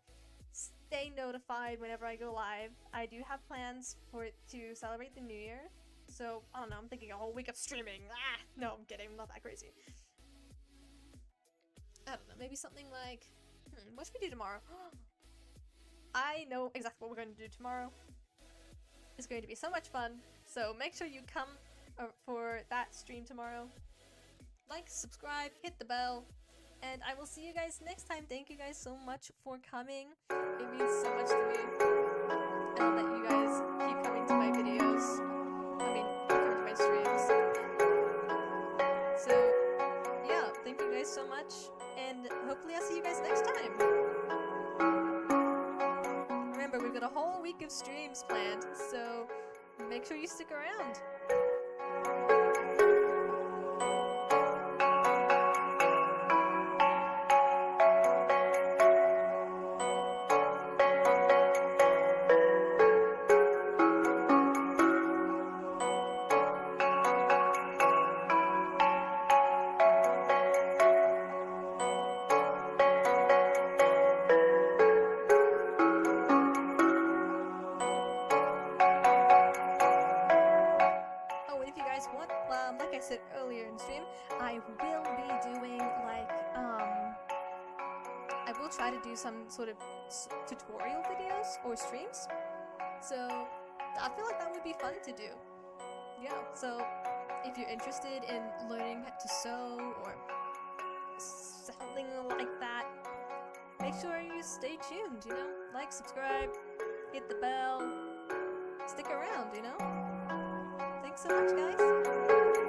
stay notified whenever I go live. I do have plans for it to celebrate the new year. So, I don't know, I'm thinking a whole week of streaming. Ah, no, I'm kidding, I'm not that crazy. I don't know, maybe something like, what should we do tomorrow? I know exactly what we're going to do tomorrow. It's going to be so much fun, so make sure you come for that stream tomorrow. Like, subscribe, hit the bell, And I will see you guys next time. Thank you guys so much for coming. It means so much to me. And I'll let you guys keep coming to my videos. I mean, coming to my streams. So, yeah, thank you guys so much. And hopefully I'll see you guys next time. Remember, we've got a whole week of streams planned, so make sure you stick around. Earlier in stream, I will be doing like I will try to do some sort of tutorial videos or streams, so I feel like that would be fun to do. Yeah, so if you're interested in learning how to sew or something like that, make sure you stay tuned, you know, like, subscribe, hit the bell, stick around, you know. Thanks so much, guys.